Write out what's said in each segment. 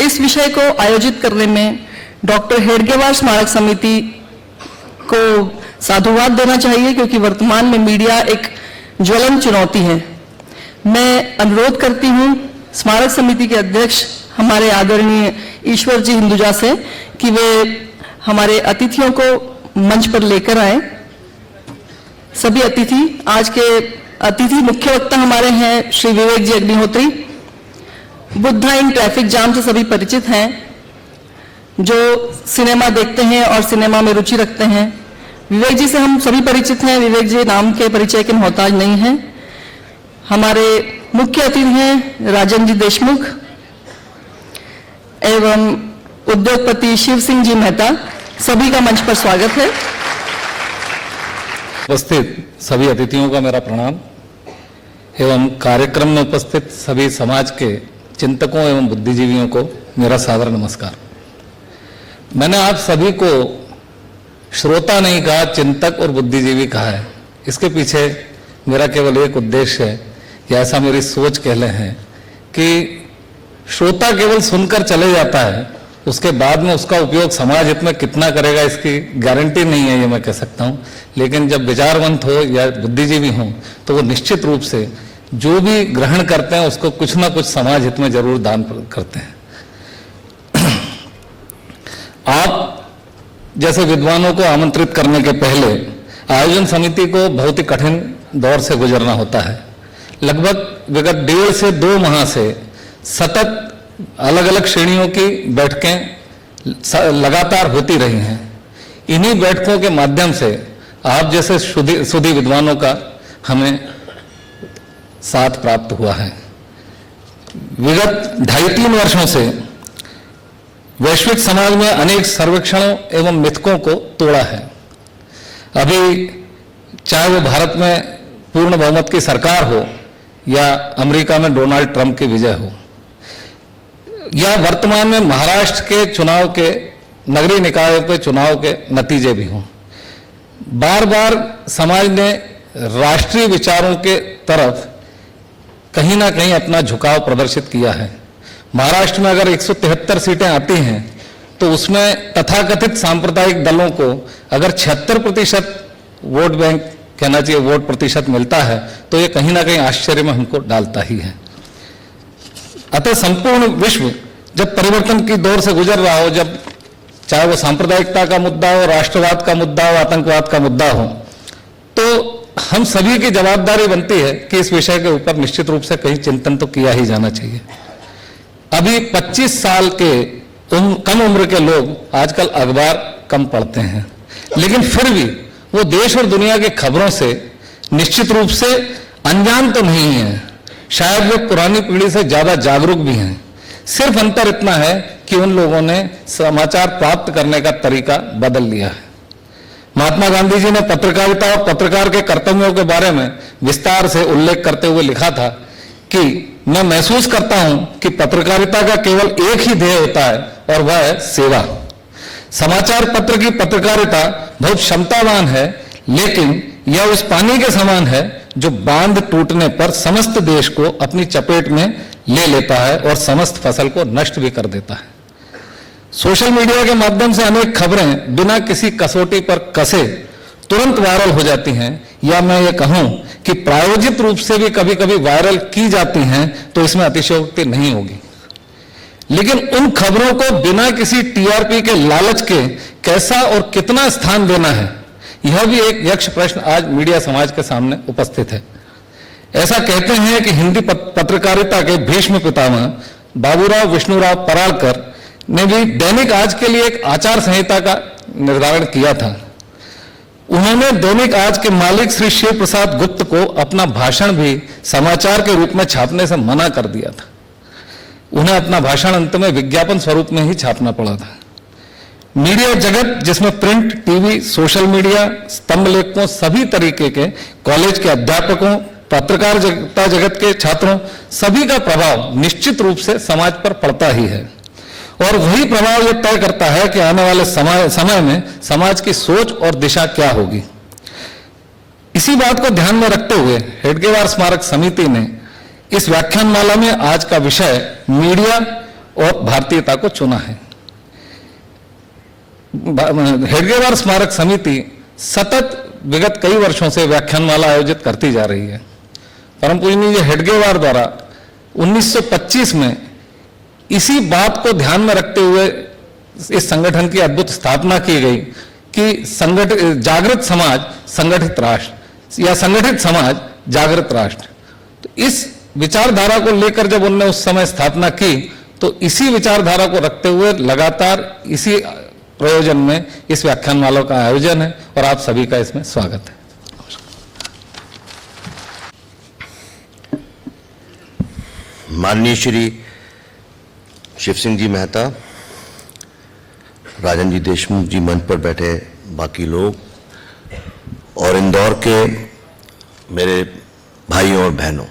इस विषय को आयोजित करने में डॉक्टर हेडगेवार स्मारक समिति को साधुवाद देना चाहिए, क्योंकि वर्तमान में मीडिया एक ज्वलंत चुनौती है। मैं अनुरोध करती हूं स्मारक समिति के अध्यक्ष हमारे आदरणीय ईश्वर जी हिंदुजा से कि वे हमारे अतिथियों को मंच पर लेकर आए। सभी अतिथि, आज के अतिथि मुख्य वक्ता हमारे हैं Shri Vivek ji Agnihotri. Buddha in traffic jam से सभी परिचित हैं, जो सिनेमा देखते हैं और सिनेमा में रुचि रखते हैं। विवेक जी से हम सभी परिचित हैं, विवेक जी नाम के परिचय के मोहताज नहीं हैं। हमारे मुख्य अतिथि हैं राजन जी देशमुख एवं उद्योगपति शिव सिंह जी मेहता। सभी का मंच पर स्वागत है। उपस्थित सभी अतिथियों का मेरा प्रणाम एवं कार्यक्रम में उपस्थित सभी समाज के चिंतकों एवं बुद्धिजीवियों को मेरा सादर नमस्कार। मैंने आप सभी को श्रोता नहीं कहा, चिंतक और बुद्धिजीवी कहा है। इसके पीछे मेरा केवल एक उद्देश्य है, या ऐसा मेरी सोच कहले है, कि श्रोता केवल सुनकर चले जाता है, उसके बाद में उसका उपयोग समाज हित में कितना करेगा इसकी गारंटी नहीं है, ये मैं कह सकता हूँ। लेकिन जब विचारवंत हो या बुद्धिजीवी हो तो वो निश्चित रूप से जो भी ग्रहण करते हैं उसको कुछ ना कुछ समाज हित में जरूर दान करते हैं। आप जैसे विद्वानों को आमंत्रित करने के पहले आयोजन समिति को बहुत ही कठिन दौर से गुजरना होता है। लगभग विगत 1.5 से 2 माह से सतत अलग अलग श्रेणियों की बैठकें लगातार होती रही हैं। इन्हीं बैठकों के माध्यम से आप जैसे सुधी विद्वानों का हमें साथ प्राप्त हुआ है। विगत 2.5-3 वर्षों से वैश्विक समाज में अनेक सर्वेक्षणों एवं मिथकों को तोड़ा है। अभी चाहे वो भारत में पूर्ण बहुमत की सरकार हो या अमेरिका में डोनाल्ड ट्रंप की विजय हो, या वर्तमान में महाराष्ट्र के चुनाव के नगरीय निकायों के चुनाव के नतीजे भी हों, बार बार समाज ने राष्ट्रीय विचारों के तरफ कहीं ना कहीं अपना झुकाव प्रदर्शित किया है। महाराष्ट्र में अगर 173 सीटें आती हैं तो उसमें तथाकथित सांप्रदायिक दलों को अगर 76% वोट बैंक कहना चाहिए वोट प्रतिशत मिलता है तो ये कहीं ना कहीं आश्चर्य में हमको डालता ही है। अतः संपूर्ण विश्व जब परिवर्तन की दौर से गुजर रहा हो, जब चाहे वो सांप्रदायिकता का मुद्दा हो, राष्ट्रवाद का मुद्दा हो, आतंकवाद का मुद्दा हो, तो हम सभी की जवाबदारी बनती है कि इस विषय के ऊपर निश्चित रूप से कहीं चिंतन तो किया ही जाना चाहिए। अभी 25 साल के कम उम्र के लोग आजकल अखबार कम पढ़ते हैं, लेकिन फिर भी वो देश और दुनिया की खबरों से निश्चित रूप से अनजान तो नहीं है। शायद वे पुरानी पीढ़ी से ज्यादा जागरूक भी हैं। सिर्फ अंतर इतना है कि उन लोगों ने समाचार प्राप्त करने का तरीका बदल लिया है। महात्मा गांधी जी ने पत्रकारिता और पत्रकार के कर्तव्यों के बारे में विस्तार से उल्लेख करते हुए लिखा था कि मैं महसूस करता हूं कि पत्रकारिता का केवल एक ही ध्येय होता है और वह है सेवा। समाचार पत्र की पत्रकारिता बहुत क्षमतावान है, लेकिन यह उस पानी के समान है जो बांध टूटने पर समस्त देश को अपनी चपेट में ले लेता है और समस्त फसल को नष्ट भी कर देता है। सोशल मीडिया के माध्यम से अनेक खबरें बिना किसी कसौटी पर कसे तुरंत वायरल हो जाती हैं, या मैं ये कहूं कि प्रायोजित रूप से भी कभी कभी वायरल की जाती हैं, तो इसमें अतिशयोक्ति नहीं होगी। लेकिन उन खबरों को बिना किसी टीआरपी के लालच के कैसा और कितना स्थान देना है, यह भी एक यक्ष प्रश्न आज मीडिया समाज के सामने उपस्थित है। ऐसा कहते हैं कि हिंदी पत्रकारिता के भीष्म पितामह बाबूराव विष्णुराव परालकर ने भी दैनिक आज के लिए एक आचार संहिता का निर्धारण किया था। उन्होंने दैनिक आज के मालिक श्री शिव प्रसाद गुप्त को अपना भाषण भी समाचार के रूप में छापने से मना कर दिया था। उन्हें अपना भाषण अंत में विज्ञापन स्वरूप में ही छापना पड़ा था। मीडिया जगत, जिसमें प्रिंट, टीवी, सोशल मीडिया, स्तंभ लेखकों, सभी तरीके के कॉलेज के अध्यापकों, पत्रकारिता जगत के छात्रों, सभी का प्रभाव निश्चित रूप से समाज पर पड़ता ही है, और वही प्रभाव यह तय करता है कि आने वाले समय में समाज की सोच और दिशा क्या होगी। इसी बात को ध्यान में रखते हुए हेडगेवार स्मारक समिति ने इस व्याख्यानमाला में आज का विषय मीडिया और भारतीयता को चुना है। हेडगेवार स्मारक समिति सतत विगत कई वर्षों से व्याख्यानमाला आयोजित करती जा रही है। परम पूजनीय हेडगेवार द्वारा 1925 में इसी बात को ध्यान में रखते हुए इस संगठन की अद्भुत स्थापना की गई कि जागृत समाज संगठित राष्ट्र या संगठित समाज जागृत राष्ट्र। तो इस विचारधारा को लेकर जब उन्होंने उस समय स्थापना की तो इसी विचारधारा को रखते हुए लगातार इसी प्रयोजन में इस व्याख्यानमाला का आयोजन है और आप सभी का इसमें स्वागत है। माननीय श्री शिव सिंह जी मेहता, राजन जी देशमुख जी, मंच पर बैठे बाकी लोग और इंदौर के मेरे भाइयों और बहनों,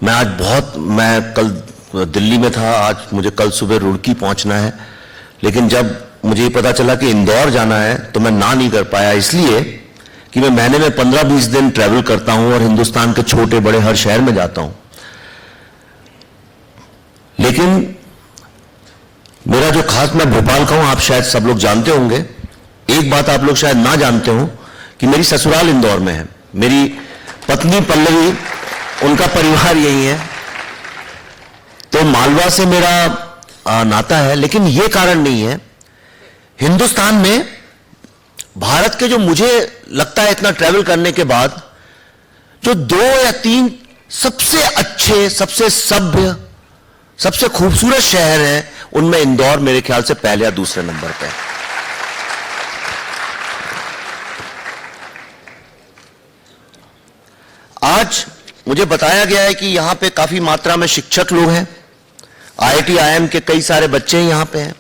मैं कल दिल्ली में था, आज मुझे कल सुबह रुड़की पहुंचना है, लेकिन जब मुझे पता चला कि इंदौर जाना है तो मैं ना नहीं कर पाया, इसलिए कि मैं महीने में 15-20 दिन ट्रैवल करता हूं और हिंदुस्तान के छोटे बड़े हर शहर में जाता हूं। लेकिन मेरा जो खास, मैं भोपाल का हूं, आप शायद सब लोग जानते होंगे। एक बात आप लोग शायद ना जानते हो कि मेरी ससुराल इंदौर में है। मेरी पत्नी पल्लवी, उनका परिवार यही है, तो मालवा से मेरा नाता है। लेकिन यह कारण नहीं है, हिंदुस्तान में भारत के जो मुझे लगता है इतना ट्रैवल करने के बाद जो 2 या 3 सबसे अच्छे, सबसे सभ्य, सबसे खूबसूरत शहर हैं, उनमें इंदौर मेरे ख्याल से पहले या दूसरे नंबर पे है। आज मुझे बताया गया है कि यहां पे काफी मात्रा में शिक्षक लोग हैं, IIT IIM के कई सारे बच्चे यहां पे हैं,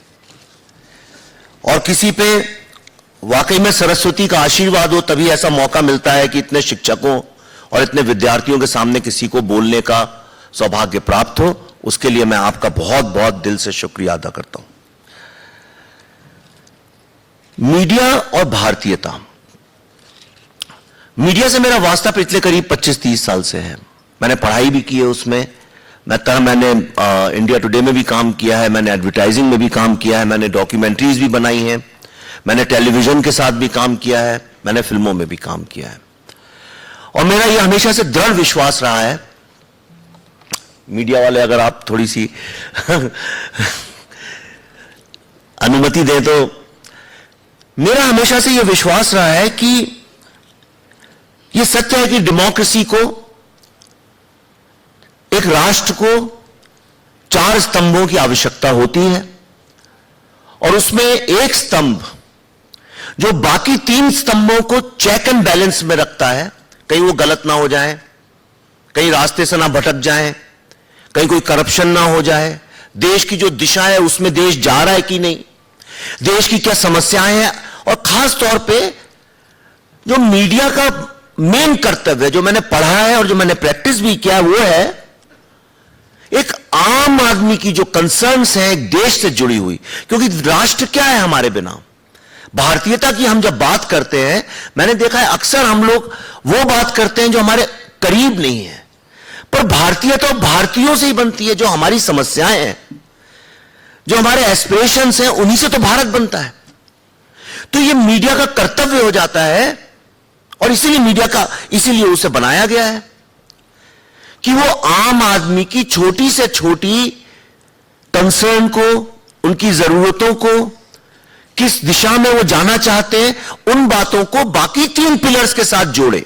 और किसी पे वाकई में सरस्वती का आशीर्वाद हो तभी ऐसा मौका मिलता है कि इतने शिक्षकों और इतने विद्यार्थियों के सामने किसी को बोलने का सौभाग्य प्राप्त हो। उसके लिए मैं आपका बहुत बहुत दिल से शुक्रिया अदा करता हूं। मीडिया और भारतीयता, मीडिया से मेरा वास्ता पिछले करीब 25-30 साल से है। मैंने पढ़ाई भी की है उसमें, मैंने इंडिया टुडे में भी काम किया है, मैंने एडवर्टाइजिंग में भी काम किया है, मैंने डॉक्यूमेंट्रीज भी बनाई हैं, मैंने टेलीविजन के साथ भी काम किया है, मैंने फिल्मों में भी काम किया है। और मेरा यह हमेशा से दृढ़ विश्वास रहा है, मीडिया वाले अगर आप थोड़ी सी अनुमति दें तो, मेरा हमेशा से यह विश्वास रहा है कि यह सत्य है कि डेमोक्रेसी को, एक राष्ट्र को 4 स्तंभों की आवश्यकता होती है, और उसमें एक स्तंभ जो बाकी 3 स्तंभों को चेक एंड बैलेंस में रखता है, कहीं वो गलत ना हो जाए, कहीं रास्ते से ना भटक जाए, कहीं कोई करप्शन ना हो जाए, देश की जो दिशा है उसमें देश जा रहा है कि नहीं, देश की क्या समस्याएं हैं, और खास तौर पे जो मीडिया का मेन कर्तव्य, जो मैंने पढ़ा है और जो मैंने प्रैक्टिस भी किया, वो है एक आम आदमी की जो कंसर्न्स हैं एक देश से जुड़ी हुई। क्योंकि राष्ट्र क्या है हमारे बिना, भारतीयता की हम जब बात करते हैं, मैंने देखा है अक्सर हम लोग वो बात करते हैं जो हमारे करीब नहीं है, पर भारतीयता भारतीयों से ही बनती है। जो हमारी समस्याएं हैं, जो हमारे एस्पिरेशंस हैं, उन्हीं से तो भारत बनता है। तो ये मीडिया का कर्तव्य हो जाता है, और इसीलिए उसे बनाया गया है कि वो आम आदमी की छोटी से छोटी कंसर्न को, उनकी जरूरतों को, किस दिशा में वो जाना चाहते हैं, उन बातों को बाकी 3 पिलर्स के साथ जोड़े।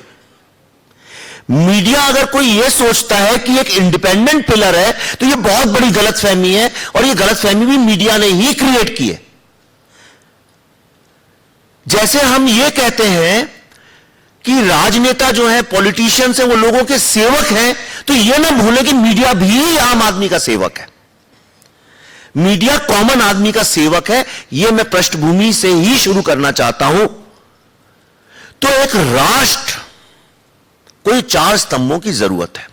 मीडिया अगर कोई यह सोचता है कि एक इंडिपेंडेंट पिलर है तो यह बहुत बड़ी गलतफहमी है, और यह गलतफहमी भी मीडिया ने ही क्रिएट की है। जैसे हम यह कहते हैं कि राजनेता जो है, पॉलिटिशियंस हैं, वो लोगों के सेवक हैं, तो यह ना भूलें कि मीडिया भी आम आदमी का सेवक है। मीडिया कॉमन आदमी का सेवक है। यह मैं पृष्ठभूमि से ही शुरू करना चाहता हूं। तो एक राष्ट्र कोई 4 स्तंभों की जरूरत है,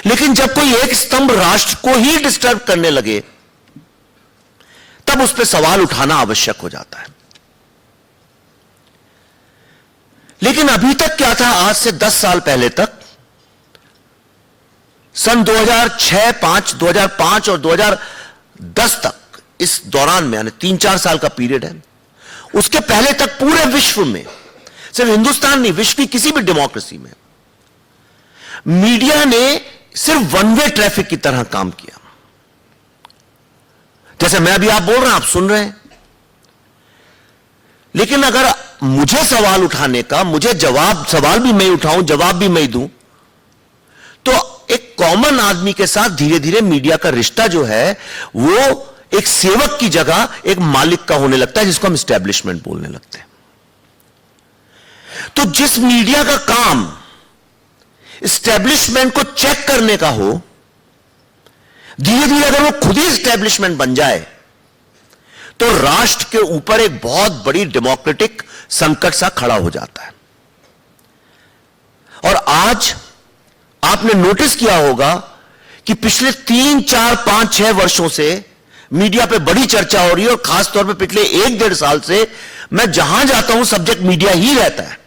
लेकिन जब कोई एक स्तंभ राष्ट्र को ही डिस्टर्ब करने लगे, तब उस पर सवाल उठाना आवश्यक हो जाता है। लेकिन अभी तक क्या था, आज से 10 साल पहले तक सन 2005 और 2010 तक, इस दौरान में यानी 3-4 साल का पीरियड है, उसके पहले तक पूरे विश्व में, सिर्फ हिंदुस्तान नहीं, विश्व की किसी भी डेमोक्रेसी में मीडिया ने सिर्फ वन वे ट्रैफिक की तरह काम किया। जैसे मैं अभी आप बोल रहे हैं, आप सुन रहे हैं, लेकिन अगर मुझे सवाल उठाने का, मुझे सवाल भी मैं उठाऊं, जवाब भी मैं दूं, तो एक कॉमन आदमी के साथ धीरे धीरे मीडिया का रिश्ता जो है वो एक सेवक की जगह एक मालिक का होने लगता है, जिसको हम एस्टैब्लिशमेंट बोलने लगते हैं। तो जिस मीडिया का काम एस्टैब्लिशमेंट को चेक करने का हो, धीरे धीरे अगर वो खुद ही एस्टैब्लिशमेंट बन जाए तो राष्ट्र के ऊपर एक बहुत बड़ी डेमोक्रेटिक संकट सा खड़ा हो जाता है। और आज आपने नोटिस किया होगा कि पिछले 3, 4, 5, 6 वर्षों से मीडिया पे बड़ी चर्चा हो रही है, और खासतौर पे पिछले 1-1.5 साल से मैं जहां जाता हूं सब्जेक्ट मीडिया ही रहता है।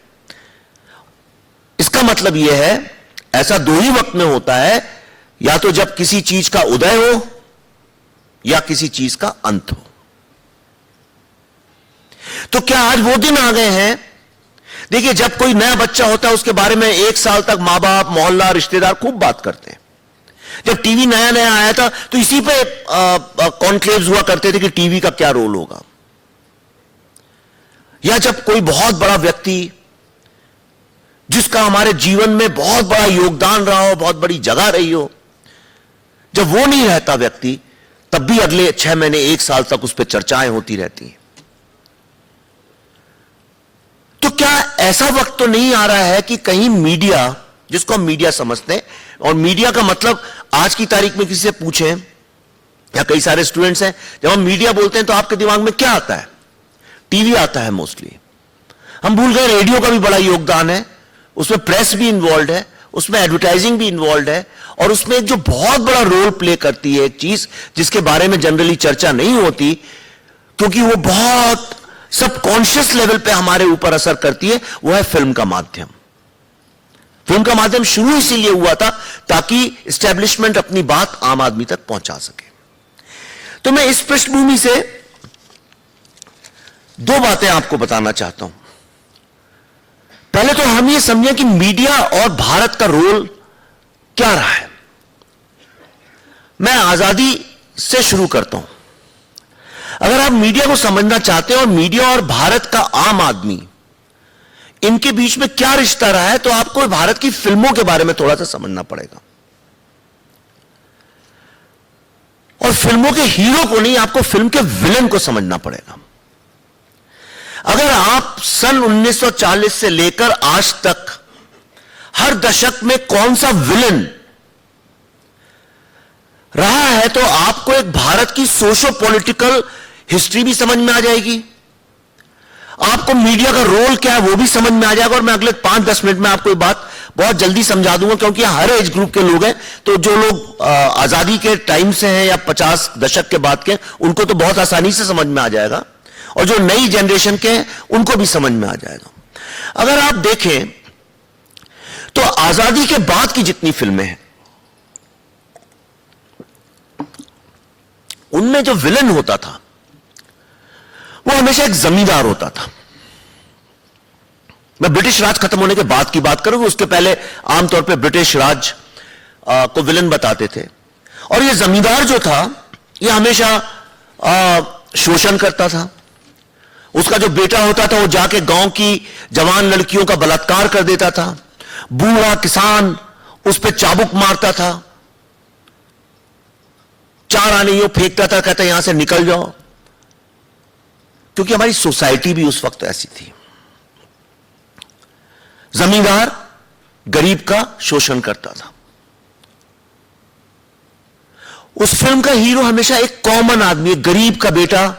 इसका मतलब यह है, ऐसा 2 ही वक्त में होता है, या तो जब किसी चीज का उदय हो या किसी चीज का अंत हो। तो क्या आज वो दिन आ गए हैं? देखिए, जब कोई नया बच्चा होता है उसके बारे में 1 साल तक मां बाप, मोहल्ला, रिश्तेदार खूब बात करते हैं। जब टीवी नया नया आया था तो इसी पे कॉन्क्लेव्स हुआ करते थे कि टीवी का क्या रोल होगा। या जब कोई बहुत बड़ा व्यक्ति जिसका हमारे जीवन में बहुत बड़ा योगदान रहा हो, बहुत बड़ी जगह रही हो, जब वो नहीं रहता व्यक्ति, तब भी अगले 6 महीने 1 साल तक उस पर चर्चाएं होती रहती हैं। तो क्या ऐसा वक्त तो नहीं आ रहा है कि कहीं मीडिया, जिसको हम मीडिया समझते हैं, और मीडिया का मतलब आज की तारीख में किसी से पूछें, या कई सारे स्टूडेंट्स हैं, जब हम मीडिया बोलते हैं तो आपके दिमाग में क्या आता है? टीवी आता है मोस्टली। हम भूल गए रेडियो का भी बड़ा योगदान है, उसमें प्रेस भी इन्वॉल्व है, उसमें एडवर्टाइजिंग भी इन्वॉल्व है, और उसमें एक जो बहुत बड़ा रोल प्ले करती है, एक चीज जिसके बारे में जनरली चर्चा नहीं होती, क्योंकि वो बहुत सबकॉन्शियस लेवल पे हमारे ऊपर असर करती है, वो है फिल्म का माध्यम। फिल्म का माध्यम शुरू इसीलिए हुआ था ताकि एस्टैब्लिशमेंट अपनी बात आम आदमी तक पहुंचा सके। तो मैं इस पृष्ठभूमि से 2 बातें आपको बताना चाहता हूं। पहले तो हम ये समझें कि मीडिया और भारत का रोल क्या रहा है। मैं आजादी से शुरू करता हूं। अगर आप मीडिया को समझना चाहते हैं और मीडिया और भारत का आम आदमी, इनके बीच में क्या रिश्ता रहा है, तो आपको भारत की फिल्मों के बारे में थोड़ा सा समझना पड़ेगा। और फिल्मों के हीरो को नहीं, आपको फिल्म के विलन को समझना पड़ेगा। अगर आप सन 1940 से लेकर आज तक हर दशक में कौन सा विलन रहा है, तो आपको एक भारत की सोशो पॉलिटिकल हिस्ट्री भी समझ में आ जाएगी, आपको मीडिया का रोल क्या है वो भी समझ में आ जाएगा। और मैं अगले 5-10 मिनट में आपको ये बात बहुत जल्दी समझा दूंगा, क्योंकि हर एज ग्रुप के लोग हैं। तो जो लोग आजादी के टाइम से हैं या 50 दशक के बाद के, उनको तो बहुत आसानी से समझ में आ जाएगा, और जो नई जनरेशन के हैं उनको भी समझ में आ जाएगा। अगर आप देखें तो आजादी के बाद की जितनी फिल्में हैं, उनमें जो विलन होता था वो हमेशा एक जमींदार होता था। मैं ब्रिटिश राज खत्म होने के बाद की बात करूंगा, उसके पहले आमतौर पे ब्रिटिश राज को विलन बताते थे। और ये जमींदार जो था, ये हमेशा शोषण करता था। उसका जो बेटा होता था वो जाके गांव की जवान लड़कियों का बलात्कार कर देता था। बूढ़ा किसान उस पर चाबुक मारता था, 4 आने यूं फेंकता था, कहता यहां से निकल जाओ। क्योंकि हमारी सोसाइटी भी उस वक्त ऐसी थी। जमींदार गरीब का शोषण करता था। उस फिल्म का हीरो हमेशा एक कॉमन आदमी, एक गरीब का बेटा,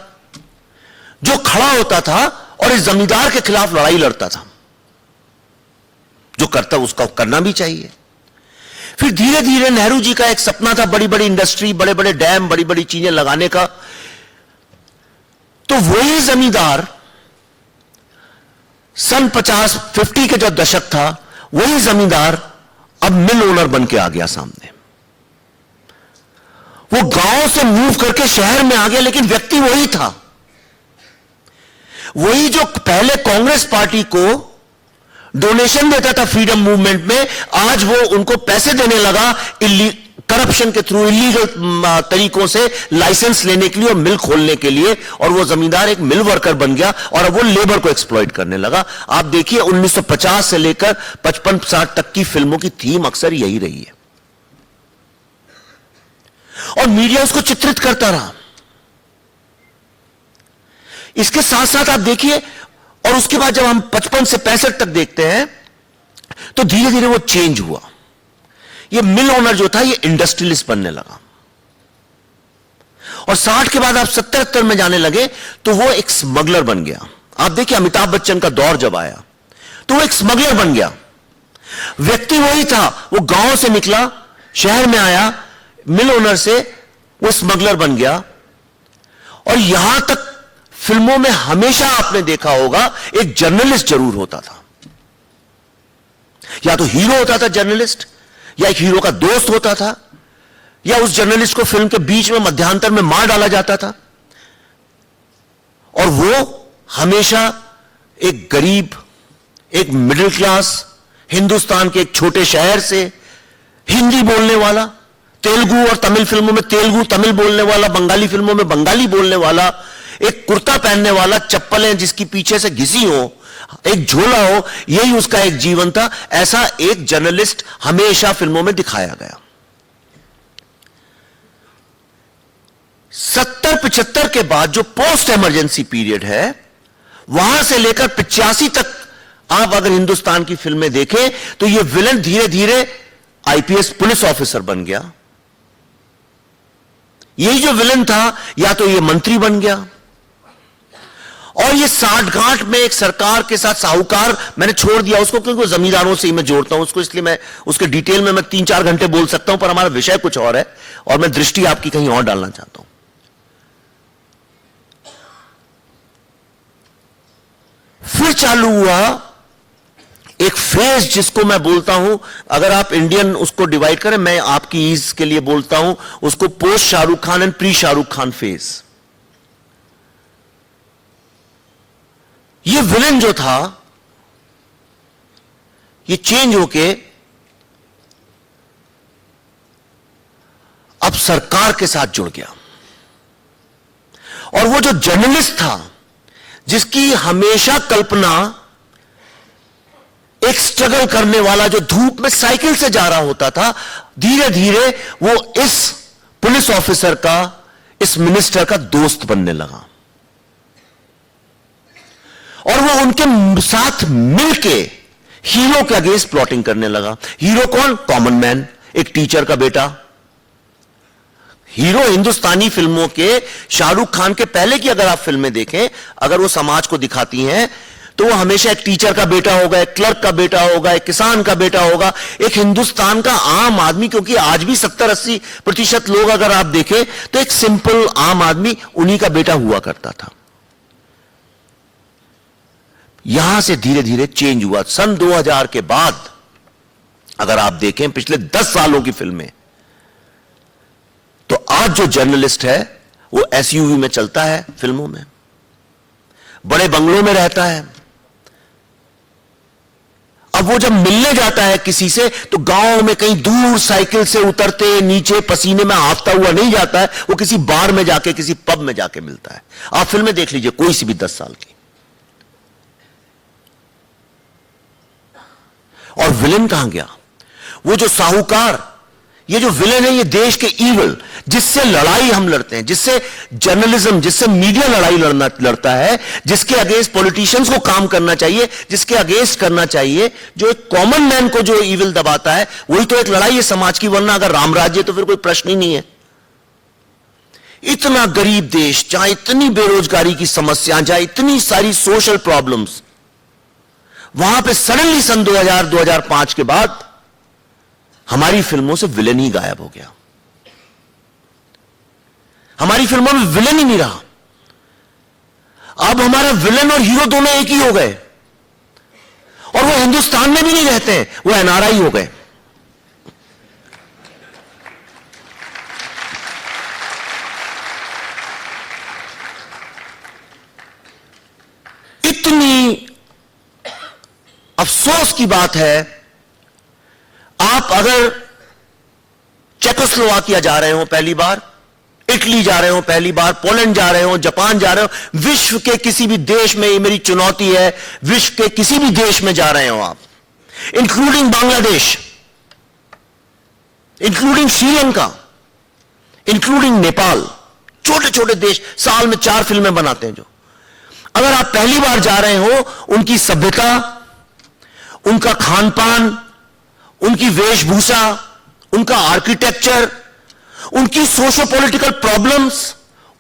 जो खड़ा होता था और इस जमींदार के खिलाफ लड़ाई लड़ता था। जो करता उसका करना भी चाहिए। फिर धीरे धीरे नेहरू जी का एक सपना था, बड़ी बड़ी इंडस्ट्री, बड़े बड़े डैम, बड़ी बड़ी चीजें लगाने का। तो वही जमींदार सन 50 के जो दशक था, वही जमींदार अब मिल ओनर बन के आ गया सामने। वो गांव से मूव करके शहर में आ गया, लेकिन व्यक्ति वही था। वही जो पहले कांग्रेस पार्टी को डोनेशन देता था फ्रीडम मूवमेंट में, आज वो उनको पैसे देने लगा करप्शन के थ्रू, इलीगल तरीकों से लाइसेंस लेने के लिए और मिल खोलने के लिए, और वो जमींदार एक मिल वर्कर बन गया और अब वो लेबर को एक्सप्लॉइट करने लगा। आप देखिए 1950 से लेकर 55-60 तक की फिल्मों की थीम अक्सर यही रही है और मीडिया उसको चित्रित करता रहा। इसके साथ साथ आप देखिए, और उसके बाद जब हम 55 से 65 तक देखते हैं तो धीरे धीरे वो चेंज हुआ। ये मिल ओनर जो था ये इंडस्ट्रियलिस्ट बनने लगा, और 60 के बाद आप 70-71 में जाने लगे तो वो एक स्मगलर बन गया। आप देखिए अमिताभ बच्चन का दौर जब आया तो वो एक स्मगलर बन गया। व्यक्ति वही था, वो गांव से निकला, शहर में आया, मिल ओनर से वो स्मगलर बन गया। और यहां तक फिल्मों में हमेशा आपने देखा होगा एक जर्नलिस्ट जरूर होता था, या तो हीरो होता था जर्नलिस्ट, या एक हीरो का दोस्त होता था, या उस जर्नलिस्ट को फिल्म के बीच में मध्यांतर में मार डाला जाता था। और वो हमेशा एक गरीब, एक मिडिल क्लास, हिंदुस्तान के एक छोटे शहर से हिंदी बोलने वाला, तेलुगु और तमिल फिल्मों में तेलुगु तमिल बोलने वाला, बंगाली फिल्मों में बंगाली बोलने वाला, एक कुर्ता पहनने वाला, चप्पलें जिसकी पीछे से घिसी हो, एक झोला हो, यही उसका एक जीवन था। ऐसा एक जर्नलिस्ट हमेशा फिल्मों में दिखाया गया। 70-75 के बाद जो पोस्ट इमरजेंसी पीरियड है, वहां से लेकर 85 तक आप अगर हिंदुस्तान की फिल्में देखें तो ये विलन धीरे धीरे आईपीएस पुलिस ऑफिसर बन गया। यही जो विलन था या तो ये मंत्री बन गया, और ये साठगांठ में एक सरकार के साथ साहूकार, मैंने छोड़ दिया उसको क्योंकि जमींदारों से ही मैं जोड़ता हूं उसको, इसलिए मैं उसके डिटेल में मैं 3-4 घंटे बोल सकता हूं, पर हमारा विषय कुछ और है और मैं दृष्टि आपकी कहीं और डालना चाहता हूं। फिर चालू हुआ एक फेज जिसको मैं बोलता हूं, अगर आप इंडियन उसको डिवाइड करें, मैं आपकी ईज के लिए बोलता हूं उसको post Shahrukh Khan and pre Shahrukh Khan phase. ये विलन जो था ये चेंज होके अब सरकार के साथ जुड़ गया, और वो जो जर्नलिस्ट था जिसकी हमेशा कल्पना एक स्ट्रगल करने वाला जो धूप में साइकिल से जा रहा होता था, धीरे धीरे वो इस पुलिस ऑफिसर का, इस मिनिस्टर का दोस्त बनने लगा, और वो उनके साथ मिलके हीरो के अगेंस्ट प्लॉटिंग करने लगा। हीरो कौन? कॉमन मैन, एक टीचर का बेटा। हीरो हिंदुस्तानी फिल्मों के शाहरुख खान के पहले की अगर आप फिल्में देखें, अगर वो समाज को दिखाती हैं तो वो हमेशा एक टीचर का बेटा होगा, एक क्लर्क का बेटा होगा, एक किसान का बेटा होगा, एक हिंदुस्तान का आम आदमी। क्योंकि आज भी 70-80% लोग अगर आप देखें तो एक सिंपल आम आदमी उन्हीं का बेटा हुआ करता था। यहां से धीरे धीरे चेंज हुआ। सन 2000 के बाद अगर आप देखें पिछले 10 सालों की फिल्में, तो आज जो जर्नलिस्ट है वो एसयूवी में चलता है, फिल्मों में बड़े बंगलों में रहता है। अब वो जब मिलने जाता है किसी से तो गांव में कहीं दूर साइकिल से उतरते नीचे पसीने में हाफता हुआ नहीं जाता है, वो किसी बार में जाके, किसी पब में जाके मिलता है। आप फिल्में देख लीजिए कोई सी भी 10 साल की। और विलेन कहां गया? वो जो साहूकार, ये जो विलेन है, ये देश के ईविल, जिससे लड़ाई हम लड़ते हैं, जिससे जर्नलिज्म, जिससे मीडिया लड़ाई लड़ता है, जिसके अगेंस्ट पॉलिटिशियंस को काम करना चाहिए, जिसके अगेंस्ट करना चाहिए, जो एक कॉमन मैन को जो ईविल दबाता है, वही तो एक लड़ाई है समाज की। वरना अगर राम राज्य तो फिर कोई प्रश्न ही नहीं है। इतना गरीब देश, जहां इतनी बेरोजगारी की समस्या, जहां इतनी सारी सोशल प्रॉब्लम्स, वहां पे सडनली सन 2000-2005 के बाद हमारी फिल्मों से विलेन ही गायब हो गया। हमारी फिल्मों में विलेन ही नहीं रहा। अब हमारा विलेन और हीरो दोनों एक ही हो गए, और वो हिंदुस्तान में भी नहीं रहते, वो एनआरआई हो गए। अफसोस की बात है, आप अगर चेकोस्लोवाकिया जा रहे हो पहली बार, इटली जा रहे हो पहली बार, पोलैंड जा रहे हो, जापान जा रहे हो, विश्व के किसी भी देश में, ये मेरी चुनौती है, विश्व के किसी भी देश में जा रहे हो आप, including Bangladesh, including Sri Lanka, including Nepal, छोटे छोटे देश साल में 4 फिल्में बनाते हैं जो, अगर आप पहली बार जा रहे हो, उनकी सभ्यता, उनका खान पान, उनकी वेशभूषा, उनका आर्किटेक्चर, उनकी सोशो पॉलिटिकल प्रॉब्लम्स,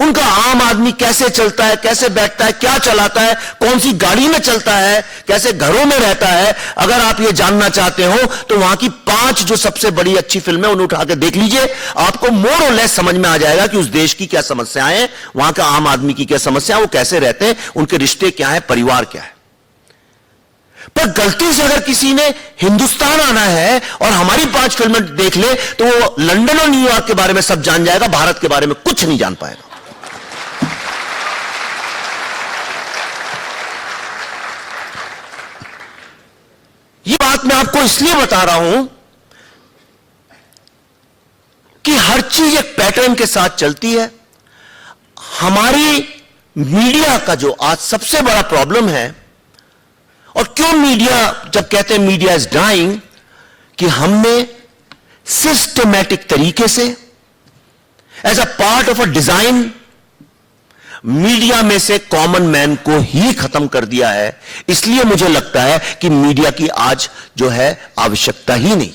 उनका आम आदमी कैसे चलता है, कैसे बैठता है, क्या चलाता है, कौन सी गाड़ी में चलता है, कैसे घरों में रहता है, अगर आप ये जानना चाहते हो तो वहां की 5 जो सबसे बड़ी अच्छी फिल्में उन्हें उठा के देख लीजिए, आपको मोर और लेस समझ में आ जाएगा कि उस देश की क्या समस्याएं हैं, वहां का आम आदमी की क्या समस्या, वो कैसे रहते हैं, उनके रिश्ते क्या है, परिवार क्या है। पर गलती से अगर किसी ने हिंदुस्तान आना है और हमारी 5 फिल्में देख ले तो वो लंदन और न्यूयॉर्क के बारे में सब जान जाएगा, भारत के बारे में कुछ नहीं जान पाएगा। ये बात मैं आपको इसलिए बता रहा हूं कि हर चीज एक पैटर्न के साथ चलती है। हमारी मीडिया का जो आज सबसे बड़ा प्रॉब्लम है, और क्यों मीडिया, जब कहते हैं मीडिया इज डाइंग, कि हमने सिस्टमैटिक तरीके से as a part of a design media में से कॉमन मैन को ही खत्म कर दिया है। इसलिए मुझे लगता है कि मीडिया की आज जो है आवश्यकता ही नहीं।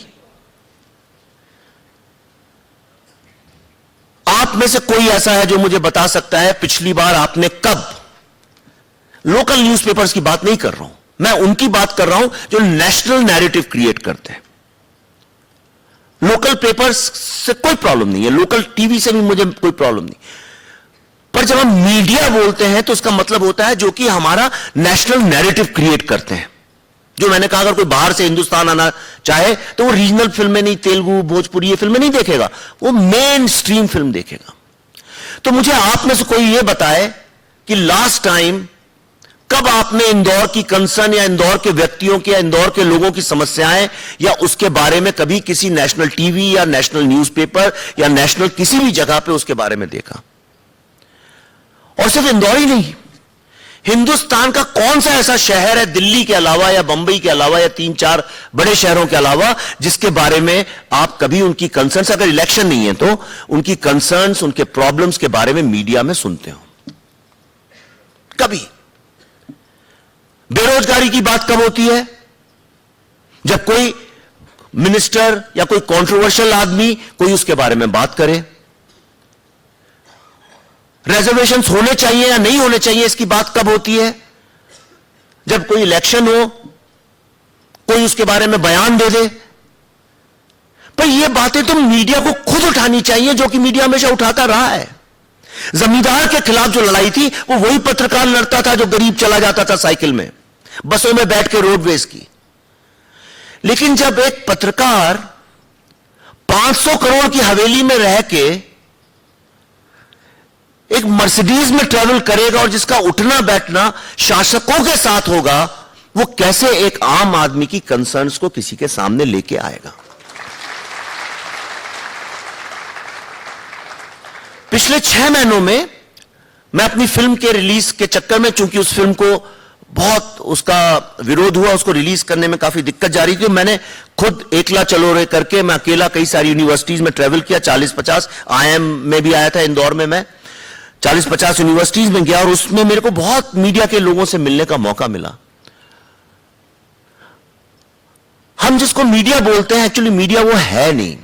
आप में से कोई ऐसा है जो मुझे बता सकता है पिछली बार आपने कब, लोकल न्यूज़पेपर्स की बात नहीं कर रहा हूं मैं, उनकी बात कर रहा हूं जो नेशनल नैरेटिव क्रिएट करते हैं। लोकल पेपर्स से कोई प्रॉब्लम नहीं है, लोकल टीवी से भी मुझे कोई प्रॉब्लम नहीं, पर जब हम मीडिया बोलते हैं तो उसका मतलब होता है जो कि हमारा नेशनल नैरेटिव क्रिएट करते हैं। जो मैंने कहा, अगर कोई बाहर से हिंदुस्तान आना चाहे तो वो रीजनल फिल्में नहीं, तेलुगु, भोजपुरी ये फिल्में नहीं देखेगा, वो मेन स्ट्रीम फिल्म देखेगा। तो मुझे आप में से कोई ये बताए कि लास्ट टाइम कब आपने इंदौर की कंसर्न या इंदौर के व्यक्तियों की या इंदौर के लोगों की समस्याएं या उसके बारे में कभी किसी नेशनल टीवी या नेशनल न्यूज़पेपर या नेशनल किसी भी जगह पे उसके बारे में देखा। और सिर्फ इंदौर ही नहीं, हिंदुस्तान का कौन सा ऐसा शहर है दिल्ली के अलावा या बंबई के अलावा या 3-4 बड़े शहरों के अलावा जिसके बारे में आप कभी उनकी कंसर्न्स, अगर इलेक्शन नहीं है तो उनकी कंसर्न्स, उनके प्रॉब्लम्स के बारे में मीडिया में सुनते हो? कभी। बेरोजगारी की बात कब होती है? जब कोई मिनिस्टर या कोई कंट्रोवर्शियल आदमी कोई उसके बारे में बात करे। रिजर्वेशंस होने चाहिए या नहीं होने चाहिए, इसकी बात कब होती है? जब कोई इलेक्शन हो, कोई उसके बारे में बयान दे दे। पर ये बातें तो मीडिया को खुद उठानी चाहिए, जो कि मीडिया हमेशा उठाता रहा है। जमींदार के खिलाफ जो लड़ाई थी वो वही पत्रकार लड़ता था जो गरीब चला जाता था साइकिल में, बसों में बैठ के रोडवेज की। लेकिन जब एक पत्रकार 500 करोड़ की हवेली में रह के एक मर्सिडीज में ट्रेवल करेगा और जिसका उठना बैठना शासकों के साथ होगा, वो कैसे एक आम आदमी की कंसर्न्स को किसी के सामने लेके आएगा? पिछले 6 महीनों में मैं अपनी फिल्म के रिलीज के चक्कर में, चूंकि उस फिल्म को बहुत उसका विरोध हुआ, उसको रिलीज करने में काफी दिक्कत जा रही थी, मैंने खुद एकला चलो रे करके मैं अकेला कई सारी यूनिवर्सिटीज में ट्रेवल किया। 40-50 IIM में भी आया था, इंदौर में मैं 40-50 यूनिवर्सिटीज में गया और उसमें मेरे को बहुत मीडिया के लोगों से मिलने का मौका मिला। हम जिसको मीडिया बोलते हैं, एक्चुअली मीडिया वो है नहीं।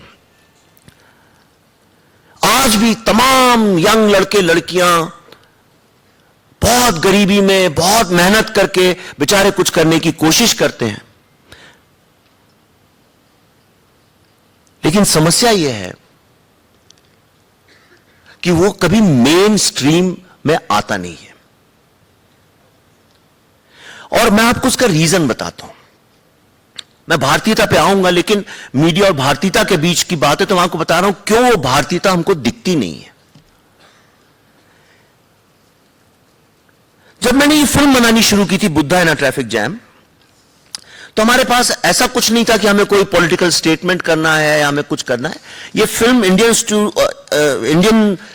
आज भी तमाम यंग लड़के लड़कियां बहुत गरीबी में, बहुत मेहनत करके बेचारे कुछ करने की कोशिश करते हैं, लेकिन समस्या यह है कि वो कभी मेन स्ट्रीम में आता नहीं है। और मैं आपको उसका रीजन बताता हूं। मैं भारतीयता पे आऊंगा, लेकिन मीडिया और भारतीयता के बीच की बात है तो मैं आपको बता रहा हूं क्यों वो भारतीयता हमको दिखती नहीं है। जब मैंने ये फिल्म बनानी शुरू की थी, बुद्धा इन अ ट्रैफिक जैम, तो हमारे पास ऐसा कुछ नहीं था कि हमें कोई पॉलिटिकल स्टेटमेंट करना है या हमें कुछ करना है। ये film Indian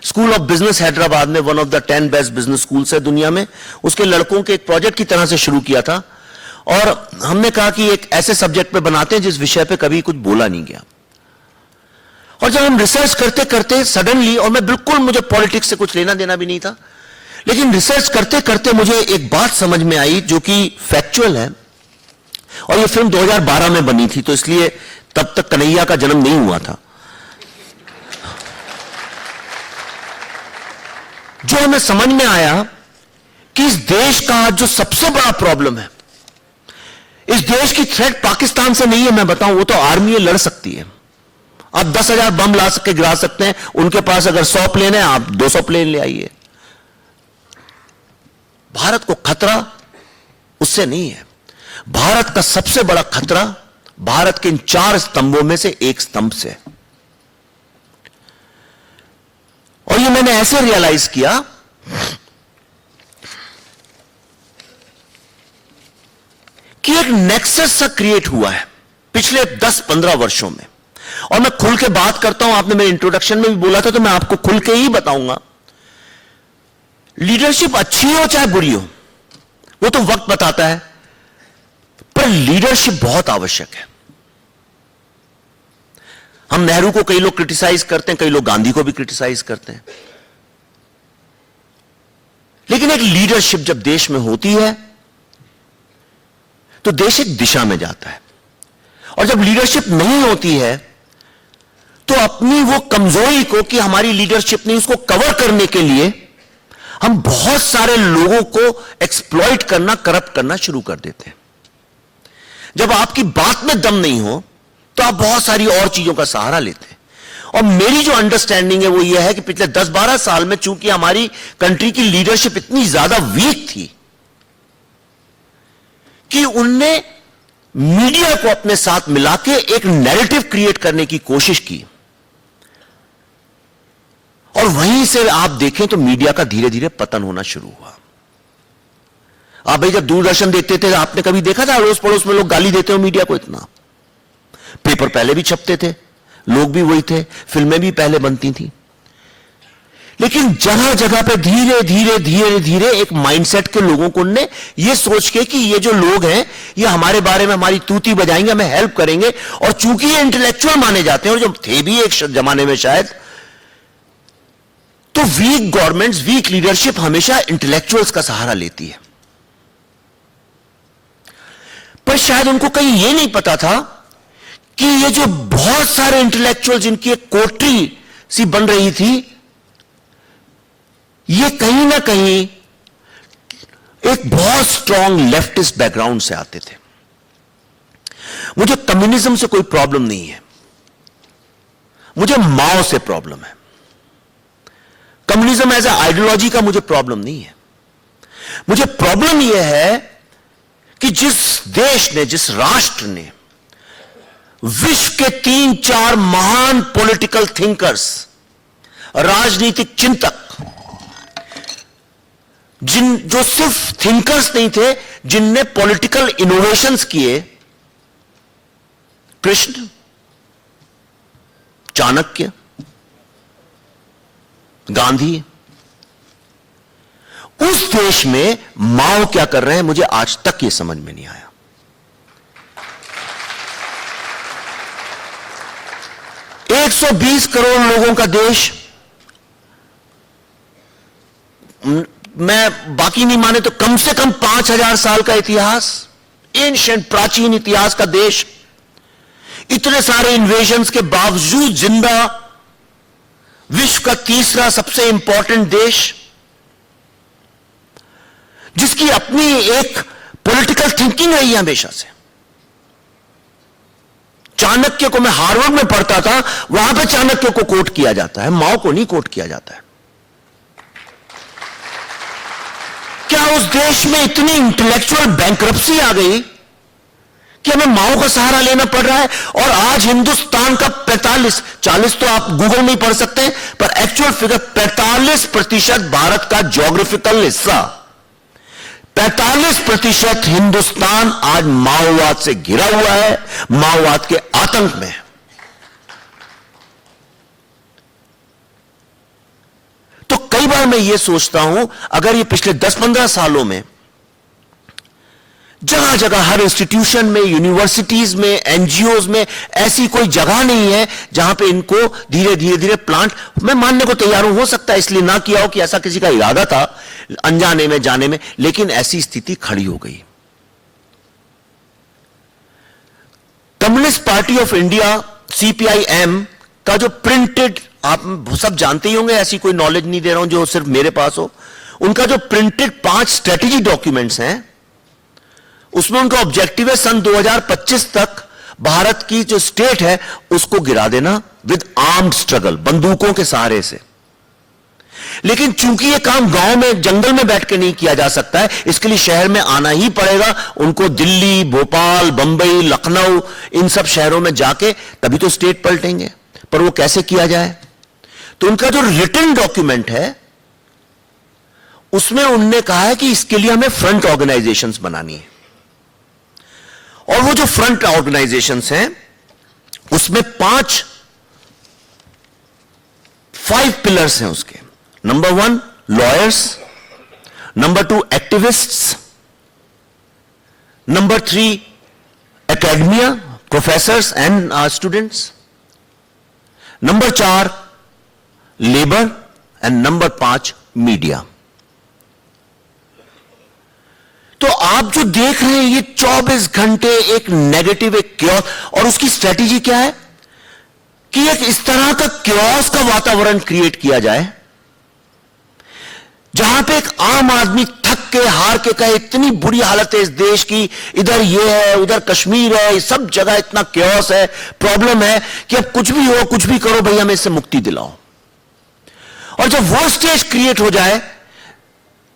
School of Business Hyderabad में, one of the 10 best business schools है दुनिया में, उसके लड़कों के एक प्रोजेक्ट की तरह से शुरू किया था। और हमने कहा कि एक ऐसे सब्जेक्ट पे बनाते हैं जिस विषय पे कभी कुछ बोला नहीं गया। और जब हम रिसर्च करते करते सडनली, और मैं बिल्कुल, मुझे पॉलिटिक्स से कुछ लेना देना भी नहीं था, लेकिन रिसर्च करते करते मुझे एक बात समझ में आई जो कि फैक्चुअल है। और ये फिल्म 2012 में बनी थी, तो इसलिए तब तक कन्हैया का जन्म नहीं हुआ था। जो हमें समझ में आया कि इस देश का जो सबसे बड़ा प्रॉब्लम है, इस देश की थ्रेट पाकिस्तान से नहीं है, मैं बताऊं, वो तो आर्मी लड़ सकती है। आप 10,000 बम ला सके, गिरा सकते हैं, उनके पास अगर 100 प्लेन है, आप 200 प्लेन ले आइए। भारत को खतरा उससे नहीं है। भारत का सबसे बड़ा खतरा भारत के इन 4 स्तंभों में से एक स्तंभ से। और ये मैंने ऐसे रियलाइज किया कि एक नेक्सस सा क्रिएट हुआ है पिछले 10-15 वर्षों में। और मैं खुल के बात करता हूं, आपने मेरे इंट्रोडक्शन में भी बोला था, तो मैं आपको खुल के ही बताऊंगा। लीडरशिप अच्छी हो चाहे बुरी हो, वो तो वक्त बताता है, पर लीडरशिप बहुत आवश्यक है। हम नेहरू को कई लोग क्रिटिसाइज करते हैं, कई लोग गांधी को भी क्रिटिसाइज करते हैं, लेकिन एक लीडरशिप जब देश में होती है तो देश एक दिशा में जाता है। और जब लीडरशिप नहीं होती है तो अपनी वो कमजोरी को, कि हमारी लीडरशिप नहीं, उसको कवर करने के लिए हम बहुत सारे लोगों को एक्सप्लॉइट करना, करप्ट करना शुरू कर देते हैं। जब आपकी बात में दम नहीं हो तो आप बहुत सारी और चीजों का सहारा लेते हैं। और मेरी जो अंडरस्टैंडिंग है वो ये है कि पिछले 10-12 साल में चूंकि हमारी कंट्री की लीडरशिप इतनी ज्यादा वीक थी कि उनने मीडिया को अपने साथ मिला के एक नैरेटिव क्रिएट करने की कोशिश की। और वहीं से आप देखें तो मीडिया का धीरे धीरे पतन होना शुरू हुआ। आप भाई जब दूरदर्शन देखते थे, आपने कभी देखा था अड़ोस पड़ोस में लोग गाली देते हो मीडिया को इतना? पेपर पहले भी छपते थे, लोग भी वही थे, फिल्में भी पहले बनती थी, लेकिन जगह जगह पे धीरे धीरे धीरे धीरे एक माइंडसेट के लोगों को ने ये सोच के कि ये जो लोग हैं ये हमारे बारे में हमारी तूती बजाएंगे, हमें हेल्प करेंगे। और चूंकि ये इंटेलेक्चुअल माने जाते हैं, और जो थे भी एक जमाने में शायद, तो वीक गवर्नमेंट्स, वीक लीडरशिप हमेशा इंटेलेक्चुअल्स का सहारा लेती है। पर शायद उनको कहीं ये नहीं पता था कि ये जो बहुत सारे इंटेलेक्चुअल जिनकी एक कोठरी सी बन रही थी, ये कहीं ना कहीं एक बहुत स्ट्रांग लेफ्टिस्ट बैकग्राउंड से आते थे। मुझे कम्युनिज्म से कोई प्रॉब्लम नहीं है, मुझे माओ से प्रॉब्लम है। कम्युनिज्म एज ए आइडियोलॉजी का मुझे प्रॉब्लम नहीं है। मुझे प्रॉब्लम यह है कि जिस देश ने, जिस राष्ट्र ने विश्व के 3-4 महान पॉलिटिकल थिंकर्स, राजनीतिक चिंतक, जो सिर्फ थिंकर्स नहीं थे, जिनने पॉलिटिकल इनोवेशंस किए, कृष्ण, चाणक्य, गांधी, उस देश में माओ क्या कर रहे हैं मुझे आज तक यह समझ में नहीं आया। एक 120 करोड़ लोगों का देश, मैं बाकी नहीं माने तो कम से कम 5000 साल का इतिहास, एंशिएंट प्राचीन इतिहास का देश, इतने सारे इन्वेजन्स के बावजूद जिंदा, विश्व का 3रा सबसे इंपॉर्टेंट देश, जिसकी अपनी एक पॉलिटिकल थिंकिंग रही है हमेशा से। चाणक्य को मैं हार्वर्ड में पढ़ता था, वहां पे चाणक्य को कोट किया जाता है, माओ को नहीं कोट किया जाता है। क्या उस देश में इतनी इंटेलेक्चुअल बैंक्रप्सी आ गई कि हमें माओ का सहारा लेना पड़ रहा है? और आज हिंदुस्तान का 45-40 तो आप गूगल में ही पढ़ सकते हैं, पर एक्चुअल फिगर 45% भारत का ज्योग्राफिकल हिस्सा 45% हिंदुस्तान आज माओवाद से घिरा हुआ है, माओवाद के आतंक में है। तो कई बार मैं यह सोचता हूं, अगर ये पिछले 10-15 सालों में जगह जगह हर इंस्टीट्यूशन में, यूनिवर्सिटीज में, एनजीओज में ऐसी कोई जगह नहीं है जहां पे इनको धीरे धीरे प्लांट, मैं मानने को तैयार हूं, हो सकता है इसलिए ना किया हो कि ऐसा किसी का इरादा था अनजाने में जाने में, लेकिन ऐसी स्थिति खड़ी हो गई। Communist party of India CPIM का जो प्रिंटेड, आप सब जानते ही होंगे, ऐसी कोई नॉलेज नहीं दे रहा हूं जो सिर्फ मेरे पास हो, उनका जो प्रिंटेड 5 स्ट्रेटेजी डॉक्यूमेंट्स हैं, उसमें उनका ऑब्जेक्टिव है सन 2025 तक भारत की जो स्टेट है उसको गिरा देना विद आर्म्ड स्ट्रगल, बंदूकों के सहारे से। लेकिन चूंकि यह काम गांव में, जंगल में बैठ के नहीं किया जा सकता है, इसके लिए शहर में आना ही पड़ेगा उनको। दिल्ली, भोपाल, बंबई, लखनऊ, इन सब शहरों में जाके तभी तो स्टेट पलटेंगे। पर वो कैसे किया जाए? तो उनका जो रिटन डॉक्यूमेंट है उसमें उनने कहा है कि इसके लिए हमें फ्रंट ऑर्गेनाइजेशंस बनानी है। और वो जो फ्रंट ऑर्गेनाइजेशंस हैं उसमें 5 पिलर्स हैं उसके। Number 1 lawyers, number 2 activists, number 3 academia, professors and students, number 4 labour and number 5 media. तो आप जो देख रहे हैं ये 24 घंटे एक नेगेटिव, एक क्योस, और उसकी स्ट्रेटेजी क्या है कि एक इस तरह का क्योस का वातावरण क्रिएट किया जाए जहां पे एक आम आदमी थक के, हार के कहे इतनी बुरी हालत है इस देश की, इधर ये है, उधर कश्मीर है, सब जगह इतना क्योस है, प्रॉब्लम है कि अब कुछ भी हो, कुछ भी करो भैया, हमें इससे मुक्ति दिलाओ। और जब वो स्टेज क्रिएट हो जाए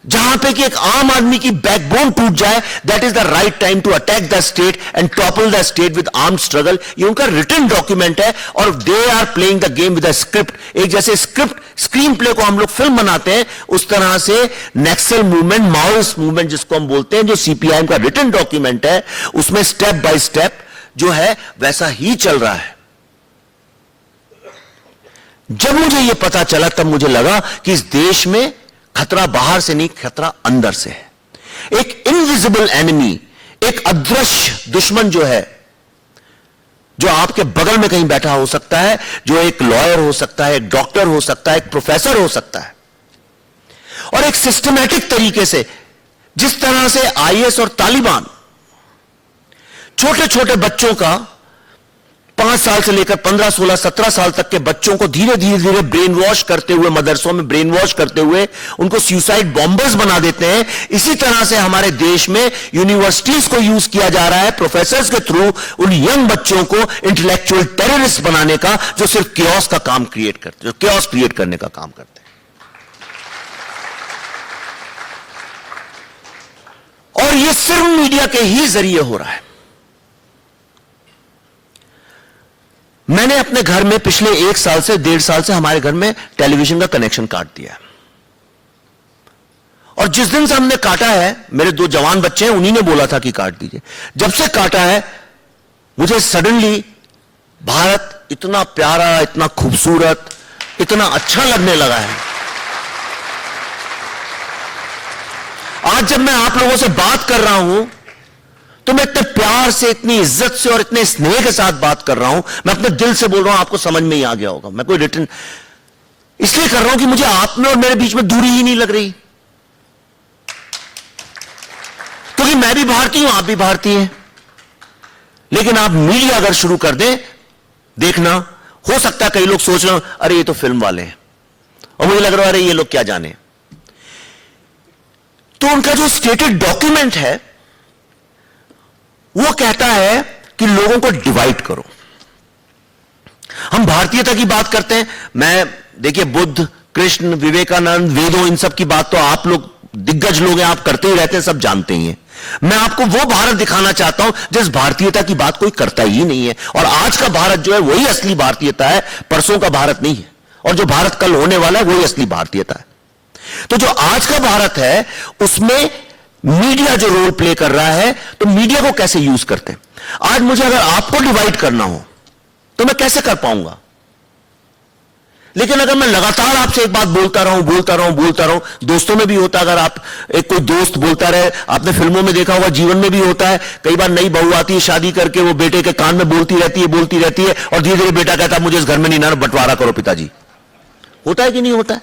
जहां पे कि एक आम आदमी की बैकबोन टूट जाए, that is the right time to attack the state and topple the state with armed struggle. ये उनका रिटन डॉक्यूमेंट है और they are playing the game with a script. एक जैसे स्क्रिप्ट, स्क्रीन प्ले को हम लोग फिल्म बनाते हैं, उस तरह से नक्सल मूवमेंट, माओइस्ट मूवमेंट जिसको हम बोलते हैं, जो सीपीआईएम का रिटन डॉक्यूमेंट है, उसमें स्टेप बाय स्टेप जो है वैसा ही चल रहा है। जब मुझे यह पता चला तब मुझे लगा कि इस देश में खतरा बाहर से नहीं, खतरा अंदर से है। एक इनविजिबल एनिमी, एक अदृश्य दुश्मन जो है, जो आपके बगल में कहीं बैठा हो सकता है, जो एक लॉयर हो सकता है, एक डॉक्टर हो सकता है, एक प्रोफेसर हो सकता है, और एक सिस्टमैटिक तरीके से, जिस तरह से आईएस और तालिबान छोटे छोटे बच्चों का 5 साल से लेकर 15, 16, 17 साल तक के बच्चों को धीरे धीरे ब्रेन वॉश करते हुए, मदरसों में ब्रेन वॉश करते हुए उनको सुसाइड बॉम्बर्स बना देते हैं, इसी तरह से हमारे देश में यूनिवर्सिटीज को यूज किया जा रहा है प्रोफेसर्स के थ्रू उन यंग बच्चों को इंटेलेक्चुअल टेररिस्ट बनाने का, जो सिर्फ क्योस का काम क्रिएट करते, जो क्योस क्रिएट करने का काम करते हैं। और यह सिर्फ मीडिया के ही जरिए हो रहा है। मैंने अपने घर में पिछले 1 साल से 1.5 साल से हमारे घर में टेलीविजन का कनेक्शन काट दिया है। और जिस दिन से हमने काटा है, मेरे 2 जवान बच्चे हैं, उन्हीं ने बोला था कि काट दीजिए। जब से काटा है मुझे सडनली भारत इतना प्यारा, इतना खूबसूरत, इतना अच्छा लगने लगा है। आज जब मैं आप लोगों से बात कर रहा हूं तो मैं इतने प्यार से, इतनी इज्जत से और इतने स्नेह के साथ बात कर रहा हूं, मैं अपने दिल से बोल रहा हूं, आपको समझ में ही आ गया होगा। मैं कोई रिटर्न इसलिए कर रहा हूं कि मुझे आप में और मेरे बीच में दूरी ही नहीं लग रही, क्योंकि मैं भी भारतीय हूं, आप भी भारतीय हैं। लेकिन आप मीडिया अगर शुरू कर दें, देखना, हो सकता है कई लोग सोच रहे हो अरे ये तो फिल्म वाले हैं, और मुझे लग रहा है अरे ये लोग क्या जाने। तो उनका जो स्टेटेड डॉक्यूमेंट है वो कहता है कि लोगों को डिवाइड करो। हम भारतीयता की बात करते हैं, मैं देखिए बुद्ध, कृष्ण, विवेकानंद, वेदों, इन सब की बात तो आप लोग दिग्गज लोग हैं, आप करते ही रहते हैं, सब जानते ही हैं। मैं आपको वो भारत दिखाना चाहता हूं जिस भारतीयता की बात कोई करता ही नहीं है। और आज का भारत जो है वही असली भारतीयता है, परसों का भारत नहीं है। और जो भारत कल होने वाला है वही असली भारतीयता है। तो जो आज का भारत है उसमें मीडिया जो रोल प्ले कर रहा है, तो मीडिया को कैसे यूज करते हैं। आज मुझे अगर आपको डिवाइड करना हो तो मैं कैसे कर पाऊंगा, लेकिन अगर मैं लगातार आपसे एक बात बोलता रहूं, दोस्तों में भी होता है, अगर आप एक कोई दोस्त बोलता रहे, आपने फिल्मों में देखा होगा, जीवन में भी होता है, कई बार नई बहू आती है शादी करके, वो बेटे के कान में बोलती रहती है और धीरे धीरे बेटा कहता है मुझे इस घर में नहीं ना, बंटवारा करो पिताजी। होता है कि नहीं होता है?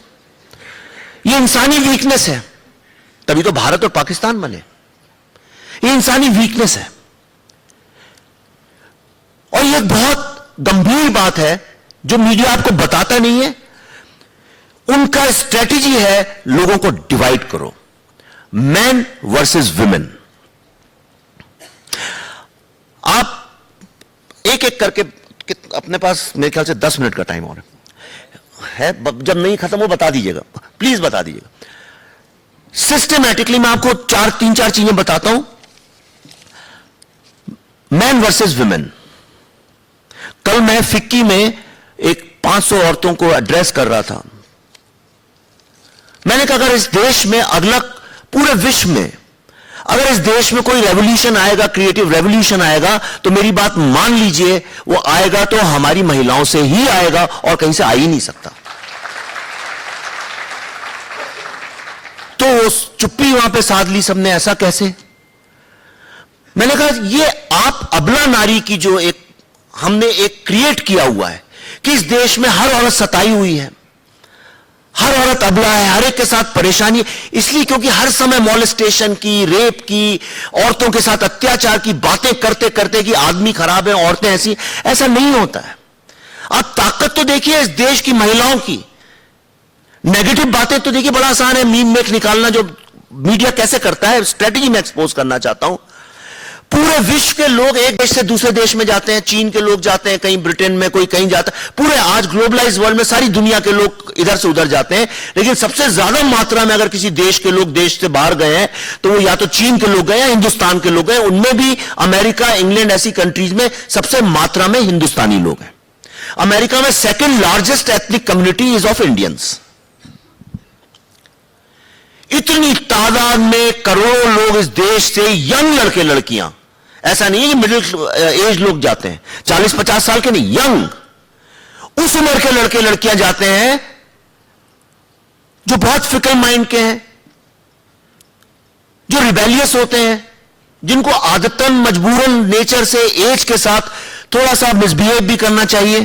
ये इंसानी वीकनेस है, तभी तो भारत और पाकिस्तान बने। ये इंसानी वीकनेस है और ये बहुत गंभीर बात है जो मीडिया आपको बताता नहीं है। उनका स्ट्रेटेजी है लोगों को डिवाइड करो, मैन वर्सेस वुमेन। आप एक एक करके, अपने पास मेरे ख्याल से 10 मिनट का टाइम और है, जब नहीं खत्म हो बता दीजिएगा, प्लीज बता दीजिएगा। सिस्टमैटिकली मैं आपको 3-4 चीजें बताता हूं। Man versus women. कल मैं फिक्की में एक 500 औरतों को एड्रेस कर रहा था। मैंने कहा अगर इस देश में अगला, पूरे विश्व में अगर इस देश में कोई रेवोल्यूशन आएगा, क्रिएटिव रेवोल्यूशन आएगा, तो मेरी बात मान लीजिए, वो आएगा तो हमारी महिलाओं से ही आएगा और कहीं से आ ही नहीं सकता। तो चुप्पी वहां पे साध ली सबने, ऐसा कैसे? मैंने कहा ये आप अबला नारी की जो एक हमने एक क्रिएट किया हुआ है कि इस देश में हर औरत सताई हुई है, हर औरत अबला है, हर एक के साथ परेशानी है, इसलिए क्योंकि हर समय मॉलेस्टेशन की, रेप की, औरतों के साथ अत्याचार की बातें करते करते कि आदमी खराब है, औरतें ऐसी। ऐसा नहीं होता है। आप ताकत तो देखिए इस देश की महिलाओं की, नेगेटिव बातें तो देखिए, बड़ा आसान है मीम मेक निकालना, जो मीडिया कैसे करता है। स्ट्रेटेजी में एक्सपोज करना चाहता हूं। पूरे विश्व के लोग एक देश से दूसरे देश में जाते हैं, चीन के लोग जाते हैं, कहीं ब्रिटेन में, कोई कहीं जाता है। पूरे आज ग्लोबलाइज वर्ल्ड में सारी दुनिया के लोग इधर से उधर जाते हैं, लेकिन सबसे ज्यादा मात्रा में अगर किसी देश के लोग देश से बाहर गए हैं तो वो या तो चीन के लोग गए या हिंदुस्तान के लोग गए। उनमें भी अमेरिका, इंग्लैंड ऐसी कंट्रीज में सबसे मात्रा में हिंदुस्तानी लोग हैं। अमेरिका में second largest ethnic community is of Indians. इतनी तादाद में करोड़ों लोग इस देश से, यंग लड़के लड़कियां, ऐसा नहीं है कि मिडिल एज लोग जाते हैं, 40-50 साल के नहीं, यंग उस उम्र के लड़के लड़कियां जाते हैं जो बहुत फिकल माइंड के हैं, जो रिबेलियस होते हैं, जिनको आदतन मजबूरन नेचर से एज के साथ थोड़ा सा मिसबिहेव भी करना चाहिए।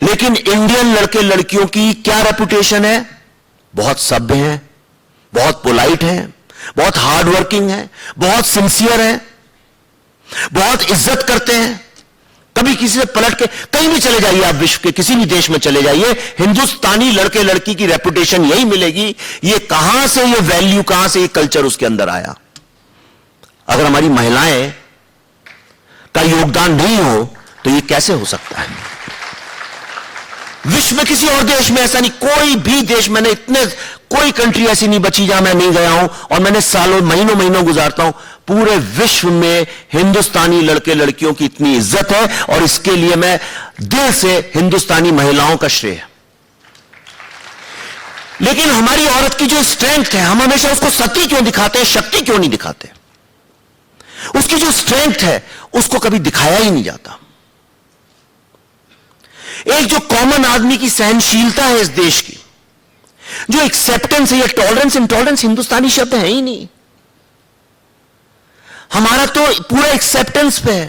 लेकिन इंडियन लड़के लड़कियों की क्या रेपुटेशन है? बहुत सभ्य हैं, बहुत पोलाइट हैं, बहुत हार्ड वर्किंग हैं, बहुत सिंसियर हैं, बहुत इज्जत करते हैं। कभी किसी से पलट के कहीं भी चले जाइए, आप विश्व के किसी भी देश में चले जाइए, हिंदुस्तानी लड़के लड़की की रेपुटेशन यही मिलेगी। ये कहां से, ये वैल्यू कहां से, ये कल्चर उसके अंदर आया? अगर हमारी महिलाएं का योगदान नहीं हो तो ये कैसे हो सकता है? विश्व में किसी और देश में ऐसा नहीं, कोई भी देश, मैंने इतने, कोई कंट्री ऐसी नहीं बची जहां मैं नहीं गया हूं, और मैंने सालों महीनों गुजारता हूं। पूरे विश्व में हिंदुस्तानी लड़के लड़कियों की इतनी इज्जत है, और इसके लिए मैं दिल से हिंदुस्तानी महिलाओं का श्रेय है। लेकिन हमारी औरत की जो स्ट्रेंथ है, हम हमेशा उसको सती क्यों दिखाते हैं, शक्ति क्यों नहीं दिखाते? उसकी जो स्ट्रेंथ है उसको कभी दिखाया ही नहीं जाता। एक जो कॉमन आदमी की सहनशीलता है इस देश की, जो एक्सेप्टेंस है, ये टॉलरेंस इंटॉलरेंस हिंदुस्तानी शब्द है ही नहीं। हमारा तो पूरा एक्सेप्टेंस पे है।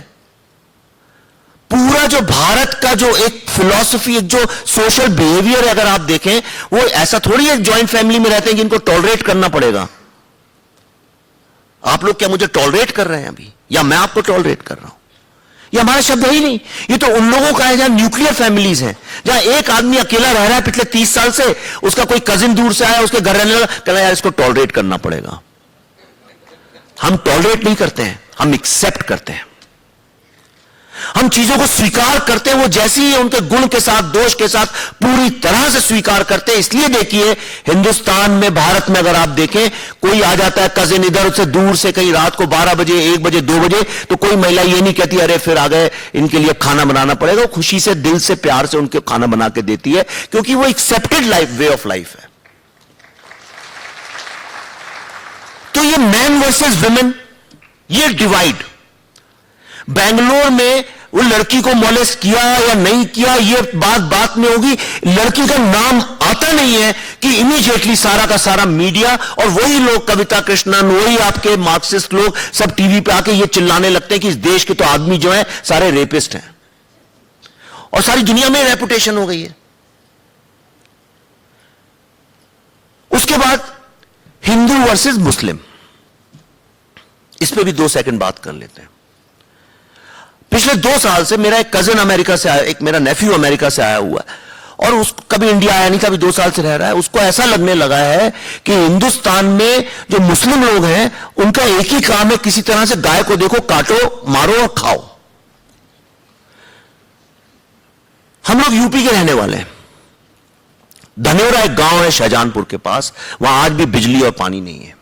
पूरा जो भारत का जो एक फिलॉसफी, एक जो सोशल बिहेवियर है, अगर आप देखें, वो ऐसा थोड़ी है ज्वाइंट फैमिली में रहते हैं कि इनको टॉलरेट करना पड़ेगा। आप लोग क्या मुझे टॉलरेट कर रहे हैं अभी, या मैं आपको टॉलरेट कर रहा हूं? ये हमारा शब्द है ही नहीं। ये तो उन लोगों का है जहां न्यूक्लियर फैमिलीज हैं, जहां एक आदमी अकेला रह रहा है पिछले 30 साल से, उसका कोई कजिन दूर से आया, उसके घर रहने लगा, कहना यार इसको टॉलरेट करना पड़ेगा। हम टॉलरेट नहीं करते हैं, हम एक्सेप्ट करते हैं। हम चीजों को स्वीकार करते हैं, वो जैसी ही उनके गुण के साथ, दोष के साथ पूरी तरह से स्वीकार करते हैं। इसलिए देखिए हिंदुस्तान में, भारत में अगर आप देखें, कोई आ जाता है कजिन इधर से दूर से, कहीं रात को 12 बजे, 1 बजे, 2 बजे, तो कोई महिला ये नहीं कहती अरे फिर आ गए, इनके लिए खाना बनाना पड़ेगा। वो खुशी से, दिल से, प्यार से उनके खाना बना के देती है, क्योंकि वो accepted life, way of life है। तो ये मैन वर्सेस विमेन, ये डिवाइड, बेंगलोर में वो लड़की को मोलेस्ट किया या नहीं किया, ये बात में होगी, लड़की का नाम आता नहीं है कि इमीडिएटली सारा का सारा मीडिया और वही लोग, कविता कृष्णन, वही आपके मार्क्सिस्ट लोग सब टीवी पे आके ये चिल्लाने लगते हैं कि इस देश के तो आदमी जो है सारे रेपिस्ट हैं, और सारी दुनिया में रेपुटेशन हो गई है। उसके बाद हिंदू वर्सेस मुस्लिम, इस पे भी 2 सेकंड बात कर लेते हैं। पिछले 2 साल से मेरा एक कजिन अमेरिका से आया, एक मेरा नेफ्यू अमेरिका से आया हुआ है, और उस कभी इंडिया आया नहीं था, अभी 2 साल से रह रहा है। उसको ऐसा लगने लगा है कि हिंदुस्तान में जो मुस्लिम लोग हैं उनका एक ही काम है, किसी तरह से गाय को देखो, काटो, मारो और खाओ। हम लोग यूपी के रहने वाले हैं। धनेरा एक गांव है शाहजहानपुर के पास, वहां आज भी बिजली और पानी नहीं है।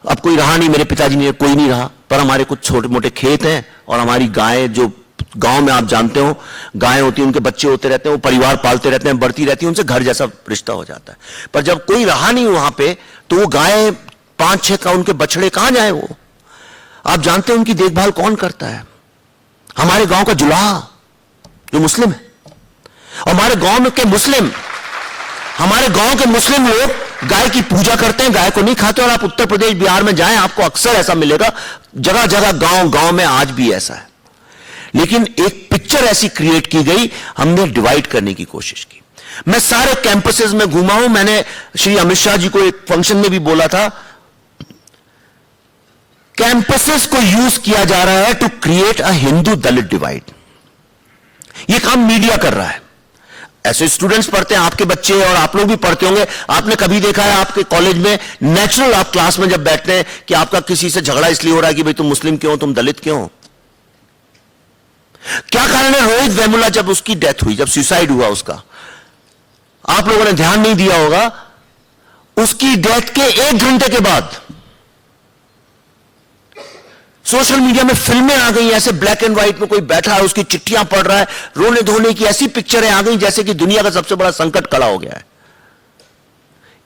अब कोई रहा नहीं, मेरे पिताजी ने, कोई नहीं रहा, पर हमारे कुछ छोटे मोटे खेत हैं और हमारी गायें, जो गांव में आप जानते हो गायें होती हैं, उनके बच्चे होते रहते हैं, वो परिवार पालते रहते हैं, बढ़ती रहती है, उनसे घर जैसा रिश्ता हो जाता है। पर जब कोई रहा नहीं वहां पे, तो वो गाय 5-6 का उनके बछड़े कहां जाए वो, आप जानते हैं उनकी देखभाल कौन करता है? हमारे गांव का जुलाहा जो मुस्लिम है, और हमारे गांव के मुस्लिम लोग गाय की पूजा करते हैं, गाय को नहीं खाते। और आप उत्तर प्रदेश बिहार में जाएं, आपको अक्सर ऐसा मिलेगा, जगह जगह गांव में आज भी ऐसा है। लेकिन एक पिक्चर ऐसी क्रिएट की गई, हमने डिवाइड करने की कोशिश की। मैं सारे कैंपसेस में घूमा हूं, मैंने श्री अमित शाह जी को एक फंक्शन में भी बोला था, कैंपसेस को यूज किया जा रहा है to create a Hindu Dalit divide. यह काम मीडिया कर रहा है। ऐसे स्टूडेंट्स पढ़ते हैं, आपके बच्चे और आप लोग भी पढ़ते होंगे, आपने कभी देखा है आपके कॉलेज में नेचुरल, आप क्लास में जब बैठते हैं कि आपका किसी से झगड़ा इसलिए हो रहा है कि भाई तुम मुस्लिम क्यों, तुम दलित क्यों? क्या कारण है? रोहित वेमुला जब उसकी डेथ हुई, जब सुसाइड हुआ उसका, आप लोगों ने ध्यान नहीं दिया होगा, उसकी डेथ के 1 घंटे के बाद सोशल मीडिया में फिल्में आ गई, ऐसे ब्लैक एंड व्हाइट में कोई बैठा है, उसकी चिट्ठियां पढ़ रहा है, रोने धोने की ऐसी पिक्चरें आ गई जैसे कि दुनिया का सबसे बड़ा संकट खड़ा हो गया है।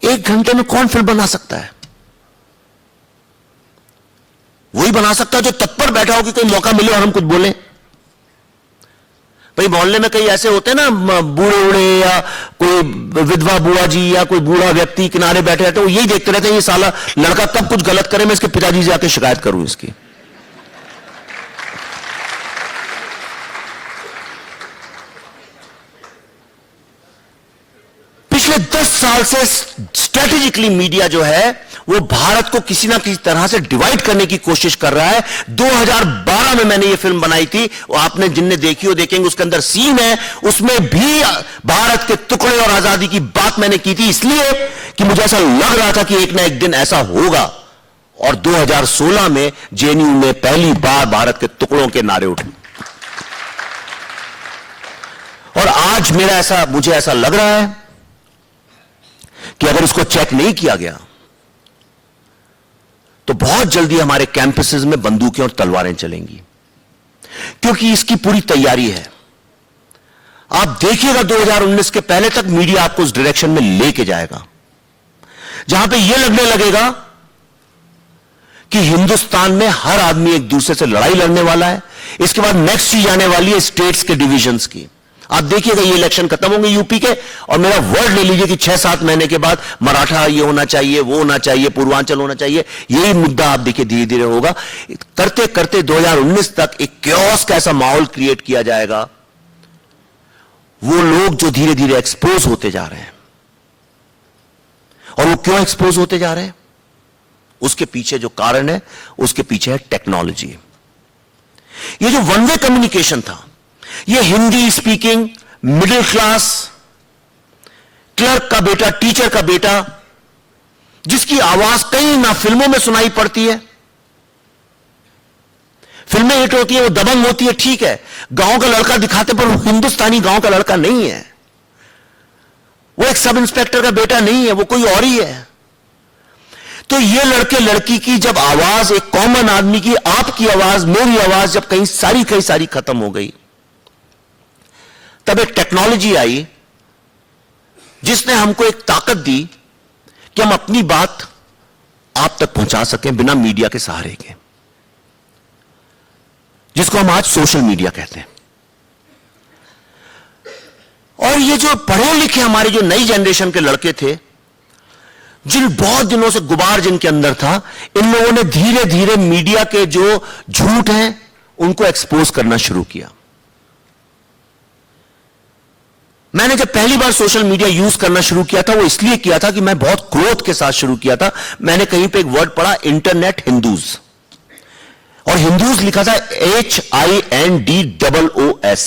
1 घंटे में कौन फिल्म बना सकता है? वही बना सकता है जो तत्पर बैठा हो कि कोई मौका मिले और हम कुछ बोलें। भाई मोहल्ले में कई ऐसे होते हैं ना, बूढ़े बूढ़े या कोई विधवा बुआ जी या कोई बूढ़ा व्यक्ति किनारे बैठे रहते हैं, वो यही देखते रहते हैं ये साला लड़का कब कुछ गलत करे, मैं इसके पिताजी से आके शिकायत करूं इसकी। पिछले 10 साल से स्ट्रेटेजिकली मीडिया जो है वो भारत को किसी ना किसी तरह से डिवाइड करने की कोशिश कर रहा है। 2012 में मैंने ये फिल्म बनाई थी, और आपने जिनने देखी हो देखेंगे, उसके अंदर सीन है, उसमें भी भारत के टुकड़े और आजादी की बात मैंने की थी, इसलिए कि मुझे ऐसा लग रहा था कि एक ना एक दिन ऐसा होगा। और 2016 में जेएनयू में पहली बार भारत के टुकड़ों के नारे उठे, और आज मुझे ऐसा लग रहा है कि अगर इसको चेक नहीं किया गया तो बहुत जल्दी हमारे कैंपसेस में बंदूकें और तलवारें चलेंगी, क्योंकि इसकी पूरी तैयारी है। आप देखिएगा 2019 के पहले तक मीडिया आपको उस डायरेक्शन में लेके जाएगा, जहां पे यह लगने लगेगा कि हिंदुस्तान में हर आदमी एक दूसरे से लड़ाई लड़ने वाला है। इसके बाद नेक्स्ट चीज आने वाली है स्टेट्स के डिविजन्स की। आप देखिएगा ये इलेक्शन खत्म होंगे यूपी के, और मेरा वर्ड ले लीजिए कि 6-7 महीने के बाद मराठा ये होना चाहिए, वो होना चाहिए, पूर्वांचल होना चाहिए, यही मुद्दा आप देखिए धीरे धीरे होगा। करते करते 2019 तक एक क्योस का ऐसा माहौल क्रिएट किया जाएगा। वो लोग जो धीरे धीरे एक्सपोज होते जा रहे हैं, और वो क्यों एक्सपोज होते जा रहे हैं, उसके पीछे जो कारण है, उसके पीछे है टेक्नोलॉजी। ये जो वन वे कम्युनिकेशन था, ये Hindi speaking middle class clerk का बेटा, टीचर का बेटा, जिसकी आवाज कहीं ना फिल्मों में सुनाई पड़ती है, फिल्में हिट होती है, वो दबंग होती है, ठीक है, गांव का लड़का दिखाते पर वो हिंदुस्तानी गांव का लड़का नहीं है, वो एक सब इंस्पेक्टर का बेटा नहीं है, वो कोई और ही है। तो ये लड़के लड़की की जब आवाज, एक कॉमन आदमी की, आपकी आवाज, मेरी आवाज जब कहीं सारी खत्म हो गई, तब एक टेक्नोलॉजी आई जिसने हमको एक ताकत दी कि हम अपनी बात आप तक पहुंचा सकें बिना मीडिया के सहारे के, जिसको हम आज सोशल मीडिया कहते हैं। और ये जो पढ़े लिखे हमारी जो नई जनरेशन के लड़के थे, जिन बहुत दिनों से गुबार जिनके अंदर था, इन लोगों ने धीरे धीरे मीडिया के जो झूठ हैं उनको एक्सपोज करना शुरू किया। मैंने जब पहली बार सोशल मीडिया यूज करना शुरू किया था, वो इसलिए किया था कि मैं बहुत क्रोध के साथ शुरू किया था। मैंने कहीं पे एक वर्ड पढ़ा, इंटरनेट हिंदूज, और हिंदूज लिखा था HINDOOS,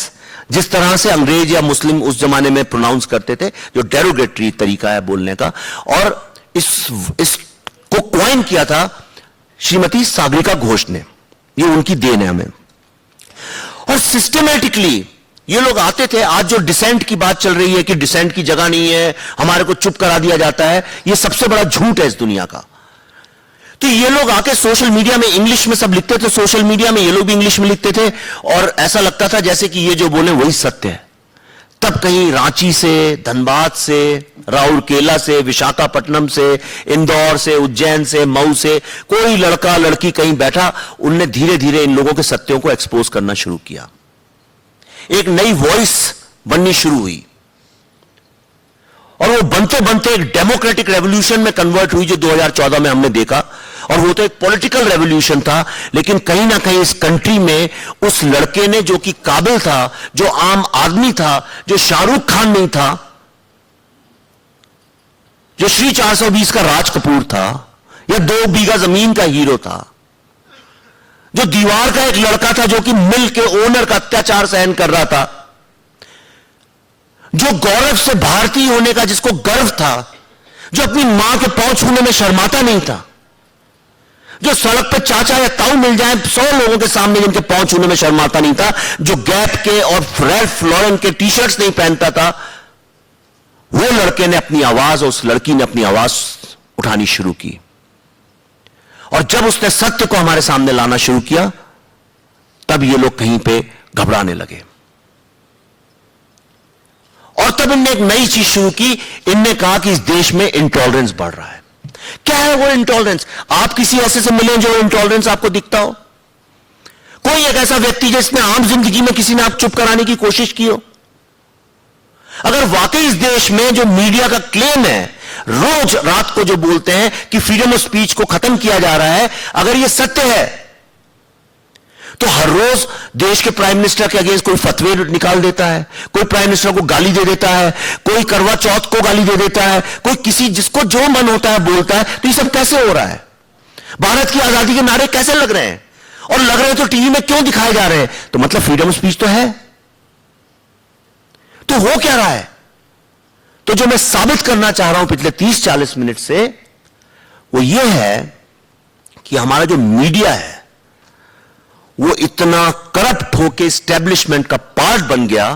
जिस तरह से अंग्रेज या मुस्लिम उस जमाने में प्रोनाउंस करते थे, जो डेरोगेटरी तरीका है बोलने का। और इसको क्वाइन किया था श्रीमती सागरिका घोष ने, ये उनकी देन है हमें। और सिस्टमैटिकली ये लोग आते थे। आज जो डिसेंट की बात चल रही है कि डिसेंट की जगह नहीं है, हमारे को चुप करा दिया जाता है, ये सबसे बड़ा झूठ है इस दुनिया का। तो ये लोग आके सोशल मीडिया में इंग्लिश में सब लिखते थे, सोशल मीडिया में ये लोग भी इंग्लिश में लिखते थे, और ऐसा लगता था जैसे कि ये जो बोले वही सत्य है। तब कहीं रांची से, धनबाद से, राउरकेला से, विशाखापट्टनम से, इंदौर से, उज्जैन से, मऊ से कोई लड़का लड़की कहीं बैठा, उनने धीरे धीरे इन लोगों के सत्यों को एक्सपोज करना शुरू किया। एक नई वॉइस बननी शुरू हुई, और वो बनते बनते एक डेमोक्रेटिक रेवोल्यूशन में कन्वर्ट हुई, जो 2014 में हमने देखा। और वो तो एक पॉलिटिकल रेवोल्यूशन था, लेकिन कहीं ना कहीं इस कंट्री में उस लड़के ने, जो कि काबिल था, जो आम आदमी था, जो शाहरुख खान नहीं था, जो श्री 420 का राज कपूर था, या 2 बीघा जमीन का हीरो था, जो दीवार का एक लड़का था, जो कि मिल के ओनर का अत्याचार सहन कर रहा था, जो गौरव से भारतीय होने का जिसको गर्व था, जो अपनी मां के पांव छूने में शर्माता नहीं था, जो सड़क पे चाचा या ताऊ मिल जाए 100 लोगों के सामने जिनके पांव छूने में शर्माता नहीं था, जो गैप के और रैल्फ लॉरेन के टी शर्ट्स नहीं पहनता था, वो लड़के ने अपनी आवाज और उस लड़की ने अपनी आवाज उठानी शुरू की। और जब उसने सत्य को हमारे सामने लाना शुरू किया, तब ये लोग कहीं पे घबराने लगे। और तब इनने एक नई चीज शुरू की। इनने कहा कि इस देश में इंटॉलरेंस बढ़ रहा है। क्या है वो इंटॉलरेंस? आप किसी ऐसे से मिले जो इंटॉलरेंस आपको दिखता हो? कोई एक ऐसा व्यक्ति जिसने आम जिंदगी में किसी ने आप चुप कराने की कोशिश की हो? अगर वाकई इस देश में जो मीडिया का क्लेम है, रोज रात को जो बोलते हैं कि फ्रीडम ऑफ स्पीच को खत्म किया जा रहा है, अगर यह सत्य है, तो हर रोज देश के प्राइम मिनिस्टर के अगेंस्ट कोई फतवे निकाल देता है, कोई प्राइम मिनिस्टर को गाली दे देता है, कोई करवा चौथ को गाली दे देता है, कोई किसी जिसको जो मन होता है बोलता है। तो ये सब कैसे हो रहा है? भारत की आजादी के नारे कैसे लग रहे हैं? और लग रहे हैं तो टीवी में क्यों दिखाए जा रहे हैं? तो मतलब फ्रीडम ऑफ स्पीच तो है। तो हो क्या रहा है? तो जो मैं साबित करना चाह रहा हूं पिछले 30-40 मिनट से, वो ये है कि हमारा जो मीडिया है वो इतना करप्ट होकर एस्टेब्लिशमेंट का पार्ट बन गया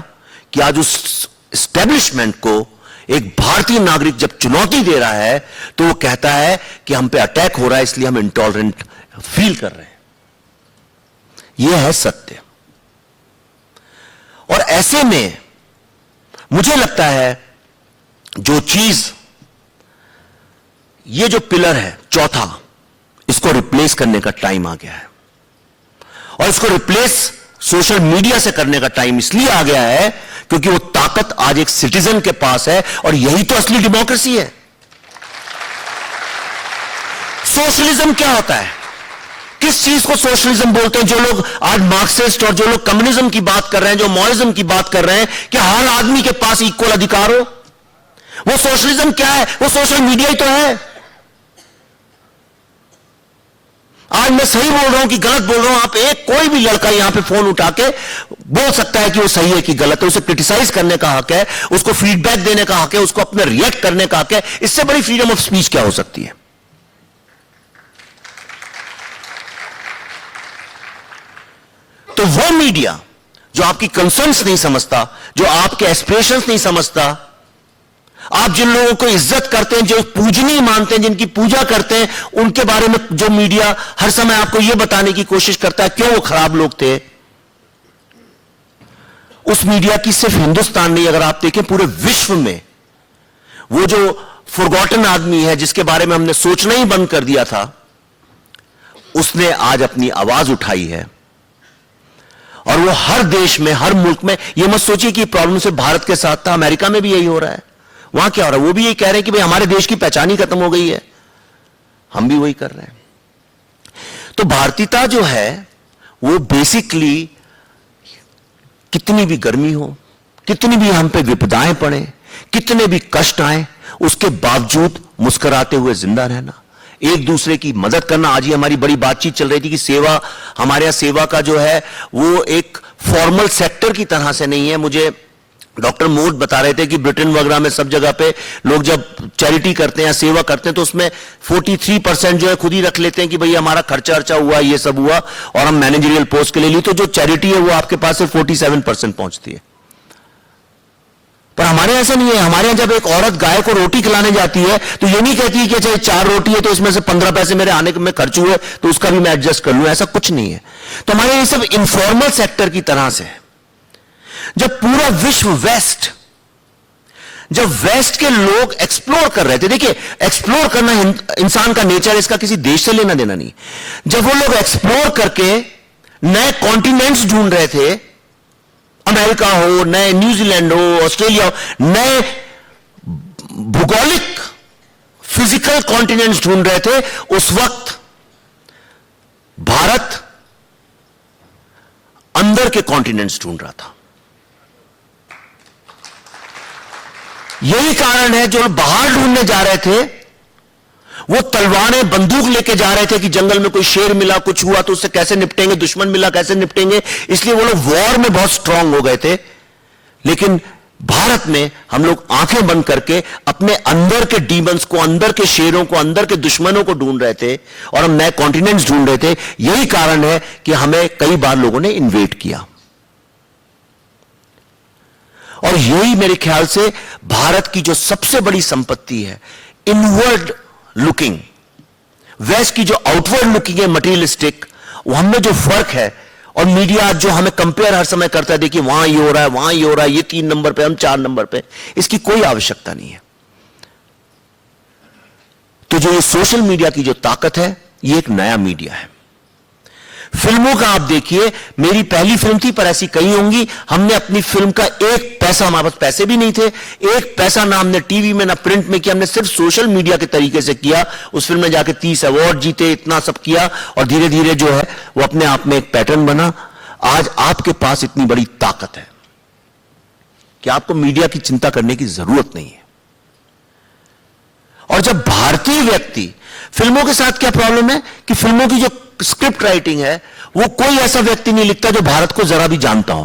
कि आज उस एस्टेब्लिशमेंट को एक भारतीय नागरिक जब चुनौती दे रहा है, तो वो कहता है कि हम पे अटैक हो रहा है, इसलिए हम इंटॉलरेंट फील कर रहे हैं। यह है सत्य। और ऐसे में मुझे लगता है जो चीज, ये जो पिलर है चौथा, इसको रिप्लेस करने का टाइम आ गया है। और इसको रिप्लेस सोशल मीडिया से करने का टाइम इसलिए आ गया है क्योंकि वो ताकत आज एक सिटीजन के पास है, और यही तो असली डेमोक्रेसी है। सोशलिज्म क्या होता है? किस चीज को सोशलिज्म बोलते हैं? जो लोग आज मार्क्सिस्ट और जो लोग कम्युनिज्म की बात कर रहे हैं, जो मॉरिज्म की बात कर रहे हैं कि हर आदमी के पास इक्वल अधिकार हो, वो सोशलिज्म क्या है? वो सोशल मीडिया ही तो है। आज मैं सही बोल रहा हूं कि गलत बोल रहा हूं, आप कोई भी लड़का यहां पे फोन उठा के बोल सकता है कि वो सही है कि गलत है। उसे क्रिटिसाइज करने का हक है, उसको फीडबैक देने का हक है, उसको अपने रिएक्ट करने का हक है। इससे बड़ी फ्रीडम ऑफ स्पीच क्या हो सकती है? तो वो मीडिया जो आपकी कंसर्न्स नहीं समझता, जो आपके एस्पिरेशंस नहीं समझता, आप जिन लोगों को इज्जत करते हैं, जो पूजनीय मानते हैं, जिनकी पूजा करते हैं, उनके बारे में जो मीडिया हर समय आपको यह बताने की कोशिश करता है क्यों वो खराब लोग थे, उस मीडिया की सिर्फ हिंदुस्तान नहीं, अगर आप देखें पूरे विश्व में वो जो फॉरगॉटन आदमी है, जिसके बारे में हमने सोचना ही बंद कर दिया था, उसने आज अपनी आवाज उठाई है। और वो हर देश में, हर मुल्क में, ये मत सोचिए कि प्रॉब्लम सिर्फ भारत के साथ था, अमेरिका में भी यही हो रहा है। वहां क्या हो रहा है? वो भी यही कह रहे हैं कि भाई हमारे देश की पहचान ही खत्म हो गई है। हम भी वही कर रहे हैं। तो भारतीयता जो है वो बेसिकली, कितनी भी गर्मी हो, कितनी भी हम पे विपदाएं पड़े, कितने भी कष्ट आए, उसके बावजूद मुस्कुराते हुए जिंदा रहना, एक दूसरे की मदद करना। आज ही हमारी बड़ी बातचीत चल रही थी कि सेवा, हमारे यहां सेवा का जो है वो एक फॉर्मल सेक्टर की तरह से नहीं है। मुझे डॉक्टर मोड बता रहे थे कि ब्रिटेन वगैरह में सब जगह पे लोग जब चैरिटी करते हैं या सेवा करते हैं तो उसमें 43% जो है खुद ही रख लेते हैं कि भाई हमारा खर्चा अर्चा हुआ, ये सब हुआ, और हम मैनेजरियल पोस्ट के लिए ली, तो जो चैरिटी है वो आपके पास से 47% पहुंचती है। पर हमारे ऐसा नहीं है। हमारे यहां जब एक औरत गाय को रोटी खिलाने जाती है तो ये नहीं कहती कि चाहे 4 रोटी है तो इसमें से 15 पैसे मेरे आने में खर्च हुए तो उसका भी मैं एडजस्ट कर लूं, ऐसा कुछ नहीं है। तो हमारे ये सब इनफॉर्मल सेक्टर की तरह से है। जब पूरा विश्व जब वेस्ट के लोग एक्सप्लोर कर रहे थे, देखिए एक्सप्लोर करना इंसान का नेचर, इसका किसी देश से लेना देना नहीं। जब वो लोग एक्सप्लोर करके नए कॉन्टिनेंट्स ढूंढ रहे थे, अमेरिका हो, नए न्यूजीलैंड हो, ऑस्ट्रेलिया हो, नए भूगोलिक फिजिकल कॉन्टिनेंट्स ढूंढ रहे थे, उस वक्त भारत अंदर के कॉन्टिनेंट्स ढूंढ रहा था। यही कारण है जो बाहर ढूंढने जा रहे थे वो तलवारें बंदूक लेके जा रहे थे कि जंगल में कोई शेर मिला, कुछ हुआ तो उससे कैसे निपटेंगे, दुश्मन मिला कैसे निपटेंगे, इसलिए वो लोग वॉर में बहुत स्ट्रांग हो गए थे। लेकिन भारत में हम लोग आंखें बंद करके अपने अंदर के डीमंस को, अंदर के शेरों को, अंदर के दुश्मनों को ढूंढ रहे थे और हम नए कॉन्टिनेंट्स ढूंढ रहे थे। यही कारण है कि हमें कई बार लोगों ने इन्वेड किया। और यही मेरे ख्याल से भारत की जो सबसे बड़ी संपत्ति है, इनवर्ड लुकिंग, वेस्ट की जो आउटवर्ड लुकिंग है, मटेरियलिस्टिक, वो हमें जो फर्क है, और मीडिया जो हमें कंपेयर हर समय करता है, देखिए वहां ये हो रहा है, वहां ये हो रहा है, ये 3 नंबर पे, हम 4 नंबर पे, इसकी कोई आवश्यकता नहीं है। तो जो ये सोशल मीडिया की जो ताकत है, ये एक नया मीडिया है। फिल्मों का आप देखिए, मेरी पहली फिल्म थी, पर ऐसी कई होंगी, हमने अपनी फिल्म का 1 पैसा, हमारे पास पैसे भी नहीं थे, 1 पैसा ना हमने टीवी में ना प्रिंट में किया, हमने सिर्फ सोशल मीडिया के तरीके से किया। उस फिल्म में जाके 30 अवार्ड जीते, इतना सब किया, और धीरे धीरे जो है वो अपने आप में एक पैटर्न बना। आज आपके पास इतनी बड़ी ताकत है कि आपको मीडिया की चिंता करने की जरूरत नहीं है। और जब भारतीय व्यक्ति, फिल्मों के साथ क्या प्रॉब्लम है कि फिल्मों की जो स्क्रिप्ट राइटिंग है वो कोई ऐसा व्यक्ति नहीं लिखता जो भारत को जरा भी जानता हो।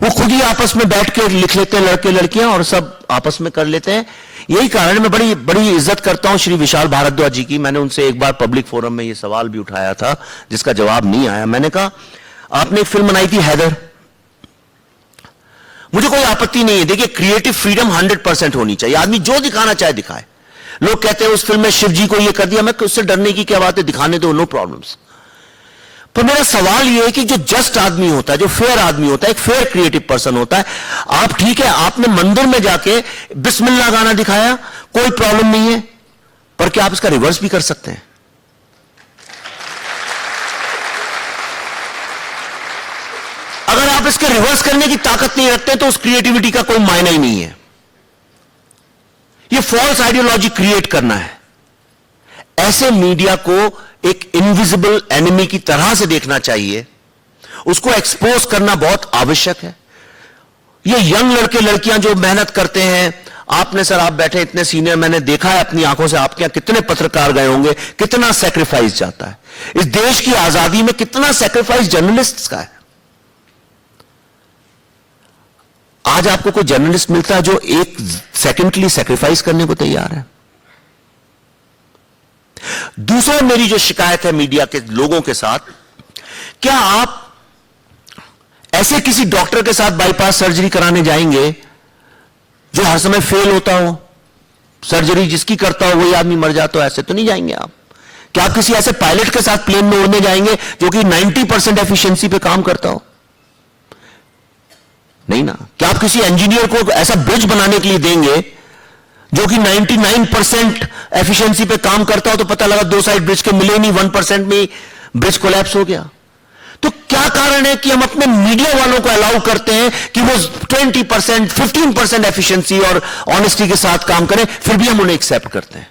वो खुद ही आपस में बैठ के लिख लेते हैं, लड़के लड़कियां, और सब आपस में कर लेते हैं। यही कारण मैं बड़ी बड़ी इज्जत करता हूं श्री विशाल भारद्वाज जी की। मैंने उनसे एक बार पब्लिक फोरम में यह सवाल भी उठाया था जिसका जवाब नहीं आया। मैंने कहा आपने एक फिल्म बनाई थी हैदर, मुझे कोई आपत्ति नहीं है, देखिए क्रिएटिव फ्रीडम 100% होनी चाहिए, आदमी जो दिखाना चाहे दिखाए। लोग कहते हैं उस फिल्म में शिव जी को ये कर दिया, मैं उससे डरने की क्या बात है, दिखाने दो, नो प्रॉब्लम्स। पर मेरा सवाल ये है कि जो जस्ट आदमी होता है, जो फेयर आदमी होता है, एक फेयर क्रिएटिव पर्सन होता है, आप ठीक है आपने मंदिर में जाके बिस्मिल्लाह गाना दिखाया, कोई प्रॉब्लम नहीं है, पर क्या आप इसका रिवर्स भी कर सकते हैं? अगर आप इसके रिवर्स करने की ताकत नहीं रखते तो उस क्रिएटिविटी का कोई मायना ही नहीं है। ये फॉल्स आइडियोलॉजी क्रिएट करना है। ऐसे मीडिया को एक इनविजिबल एनिमी की तरह से देखना चाहिए, उसको एक्सपोज करना बहुत आवश्यक है। ये यंग लड़के लड़कियां जो मेहनत करते हैं, आपने सर, आप बैठे इतने सीनियर, मैंने देखा है अपनी आंखों से, आपके यहां कितने पत्रकार गए होंगे, कितना सैक्रिफाइस जाता है इस देश की आजादी में, कितना सैक्रिफाइस जर्नलिस्ट का है। आज आपको कोई जर्नलिस्ट मिलता है जो 1 सेकंड के लिए सैक्रिफाइस करने को तैयार है? दूसरा मेरी जो शिकायत है मीडिया के लोगों के साथ, क्या आप ऐसे किसी डॉक्टर के साथ बाईपास सर्जरी कराने जाएंगे जो हर समय फेल होता हो, सर्जरी जिसकी करता हो वही आदमी मर जाता हो? ऐसे तो नहीं जाएंगे आप। क्या आप किसी ऐसे पायलट के साथ प्लेन में उड़ने जाएंगे जो कि 90% एफिशिएंसी पे काम करता हो? नहीं ना। क्या आप किसी इंजीनियर को ऐसा ब्रिज बनाने के लिए देंगे जो कि 99% एफिशिएंसी पे काम करता हो, तो पता लगा दो साइड ब्रिज के मिले नहीं, 1% में ब्रिज कोलैप्स हो गया? तो क्या कारण है कि हम अपने मीडिया वालों को अलाउ करते हैं कि वो 20%, 15% एफिशिएंसी और ऑनेस्टी के साथ काम करें, फिर भी हम उन्हें एक्सेप्ट करते हैं?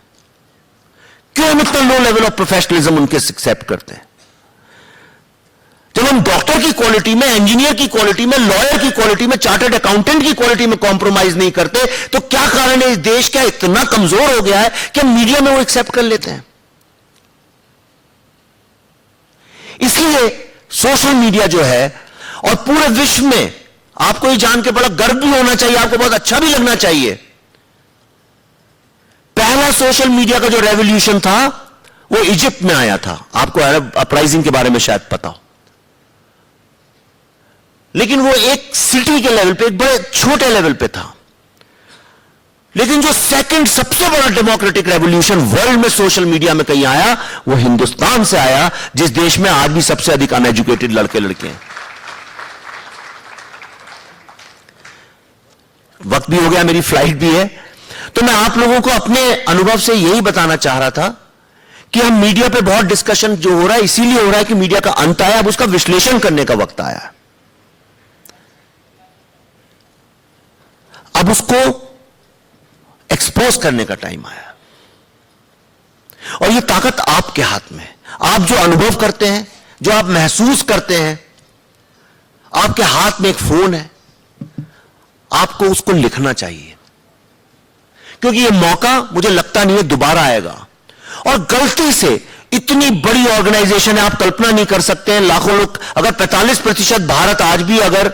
क्यों हम इतना लो लेवल ऑफ प्रोफेशनलिज्म उनके एक्सेप्ट करते हैं? जब हम डॉक्टर की क्वालिटी में, इंजीनियर की क्वालिटी में, लॉयर की क्वालिटी में, चार्टर्ड अकाउंटेंट की क्वालिटी में कॉम्प्रोमाइज नहीं करते, तो क्या कारण है? इस देश क्या इतना कमजोर हो गया है कि मीडिया में वो एक्सेप्ट कर लेते हैं? इसलिए सोशल मीडिया जो है, और पूरे विश्व में आपको ये जान के बड़ा गर्व भी होना चाहिए, आपको बहुत अच्छा भी लगना चाहिए, पहला सोशल मीडिया का जो रेवोल्यूशन था वो इजिप्ट में आया था। आपको अरब अपराइजिंग के बारे में शायद पता हो, लेकिन वो एक सिटी के लेवल पे, एक बड़े छोटे लेवल पे था। लेकिन जो सेकंड सबसे बड़ा डेमोक्रेटिक रेवोल्यूशन वर्ल्ड में सोशल मीडिया में कहीं आया, वो हिंदुस्तान से आया, जिस देश में आज भी सबसे अधिक अनएजुकेटेड लड़के लड़के हैं। वक्त भी हो गया, मेरी फ्लाइट भी है, तो मैं आप लोगों को अपने अनुभव से यही बताना चाह रहा था कि हम मीडिया पे बहुत डिस्कशन जो हो रहा है, इसीलिए हो रहा है कि मीडिया का अंत आया, अब उसका विश्लेषण करने का वक्त आया। अब उसको एक्सपोज करने का टाइम आया, और यह ताकत आपके हाथ में। आप जो अनुभव करते हैं, जो आप महसूस करते हैं, आपके हाथ में एक फोन है, आपको उसको लिखना चाहिए, क्योंकि यह मौका मुझे लगता नहीं है दोबारा आएगा। और गलती से इतनी बड़ी ऑर्गेनाइजेशन है, आप कल्पना नहीं कर सकते हैं, लाखों लोग, अगर 45% भारत आज भी अगर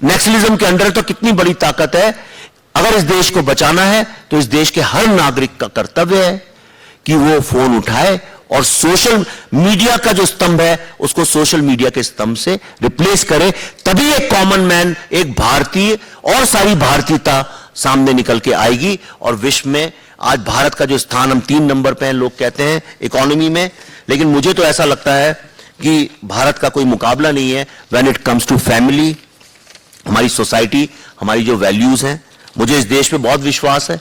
नक्सलिज्म के अंडर है, तो कितनी बड़ी ताकत है। अगर इस देश को बचाना है तो इस देश के हर नागरिक का कर्तव्य है कि वो फोन उठाए और सोशल मीडिया का जो स्तंभ है उसको सोशल मीडिया के स्तंभ से रिप्लेस करे। तभी एक कॉमन मैन, एक भारतीय और सारी भारतीयता सामने निकल के आएगी। और विश्व में आज भारत का जो स्थान, हम 3 नंबर पे हैं, लोग कहते हैं इकोनॉमी में, लेकिन मुझे तो ऐसा लगता है कि भारत का कोई मुकाबला नहीं है when it comes to family, हमारी सोसाइटी, हमारी जो वैल्यूज हैं। मुझे इस देश पे बहुत विश्वास है।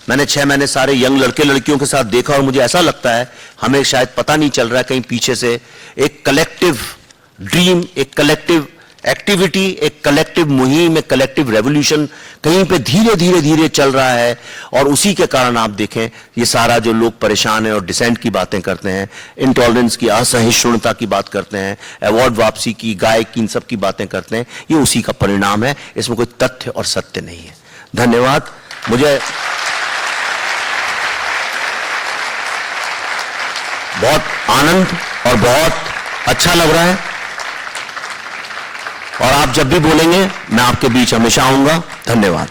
मैंने 6 महीने सारे यंग लड़के लड़कियों के साथ देखा, और मुझे ऐसा लगता है हमें शायद पता नहीं चल रहा है, कहीं पीछे से एक कलेक्टिव ड्रीम, एक कलेक्टिव एक्टिविटी, एक कलेक्टिव मुहिम, एक कलेक्टिव रेवोल्यूशन कहीं पे धीरे धीरे धीरे चल रहा है। और उसी के कारण आप देखें, ये सारा जो लोग परेशान हैं और डिसेंट की बातें करते हैं, इंटॉलरेंस की, असहिष्णुता की बात करते हैं, अवार्ड वापसी की, गाय की, इन सब की बातें करते हैं, ये उसी का परिणाम है। इसमें कोई तथ्य और सत्य नहीं है। धन्यवाद। मुझे बहुत आनंद और बहुत अच्छा लग रहा है, और आप जब भी बोलेंगे मैं आपके बीच हमेशा आऊंगा। धन्यवाद।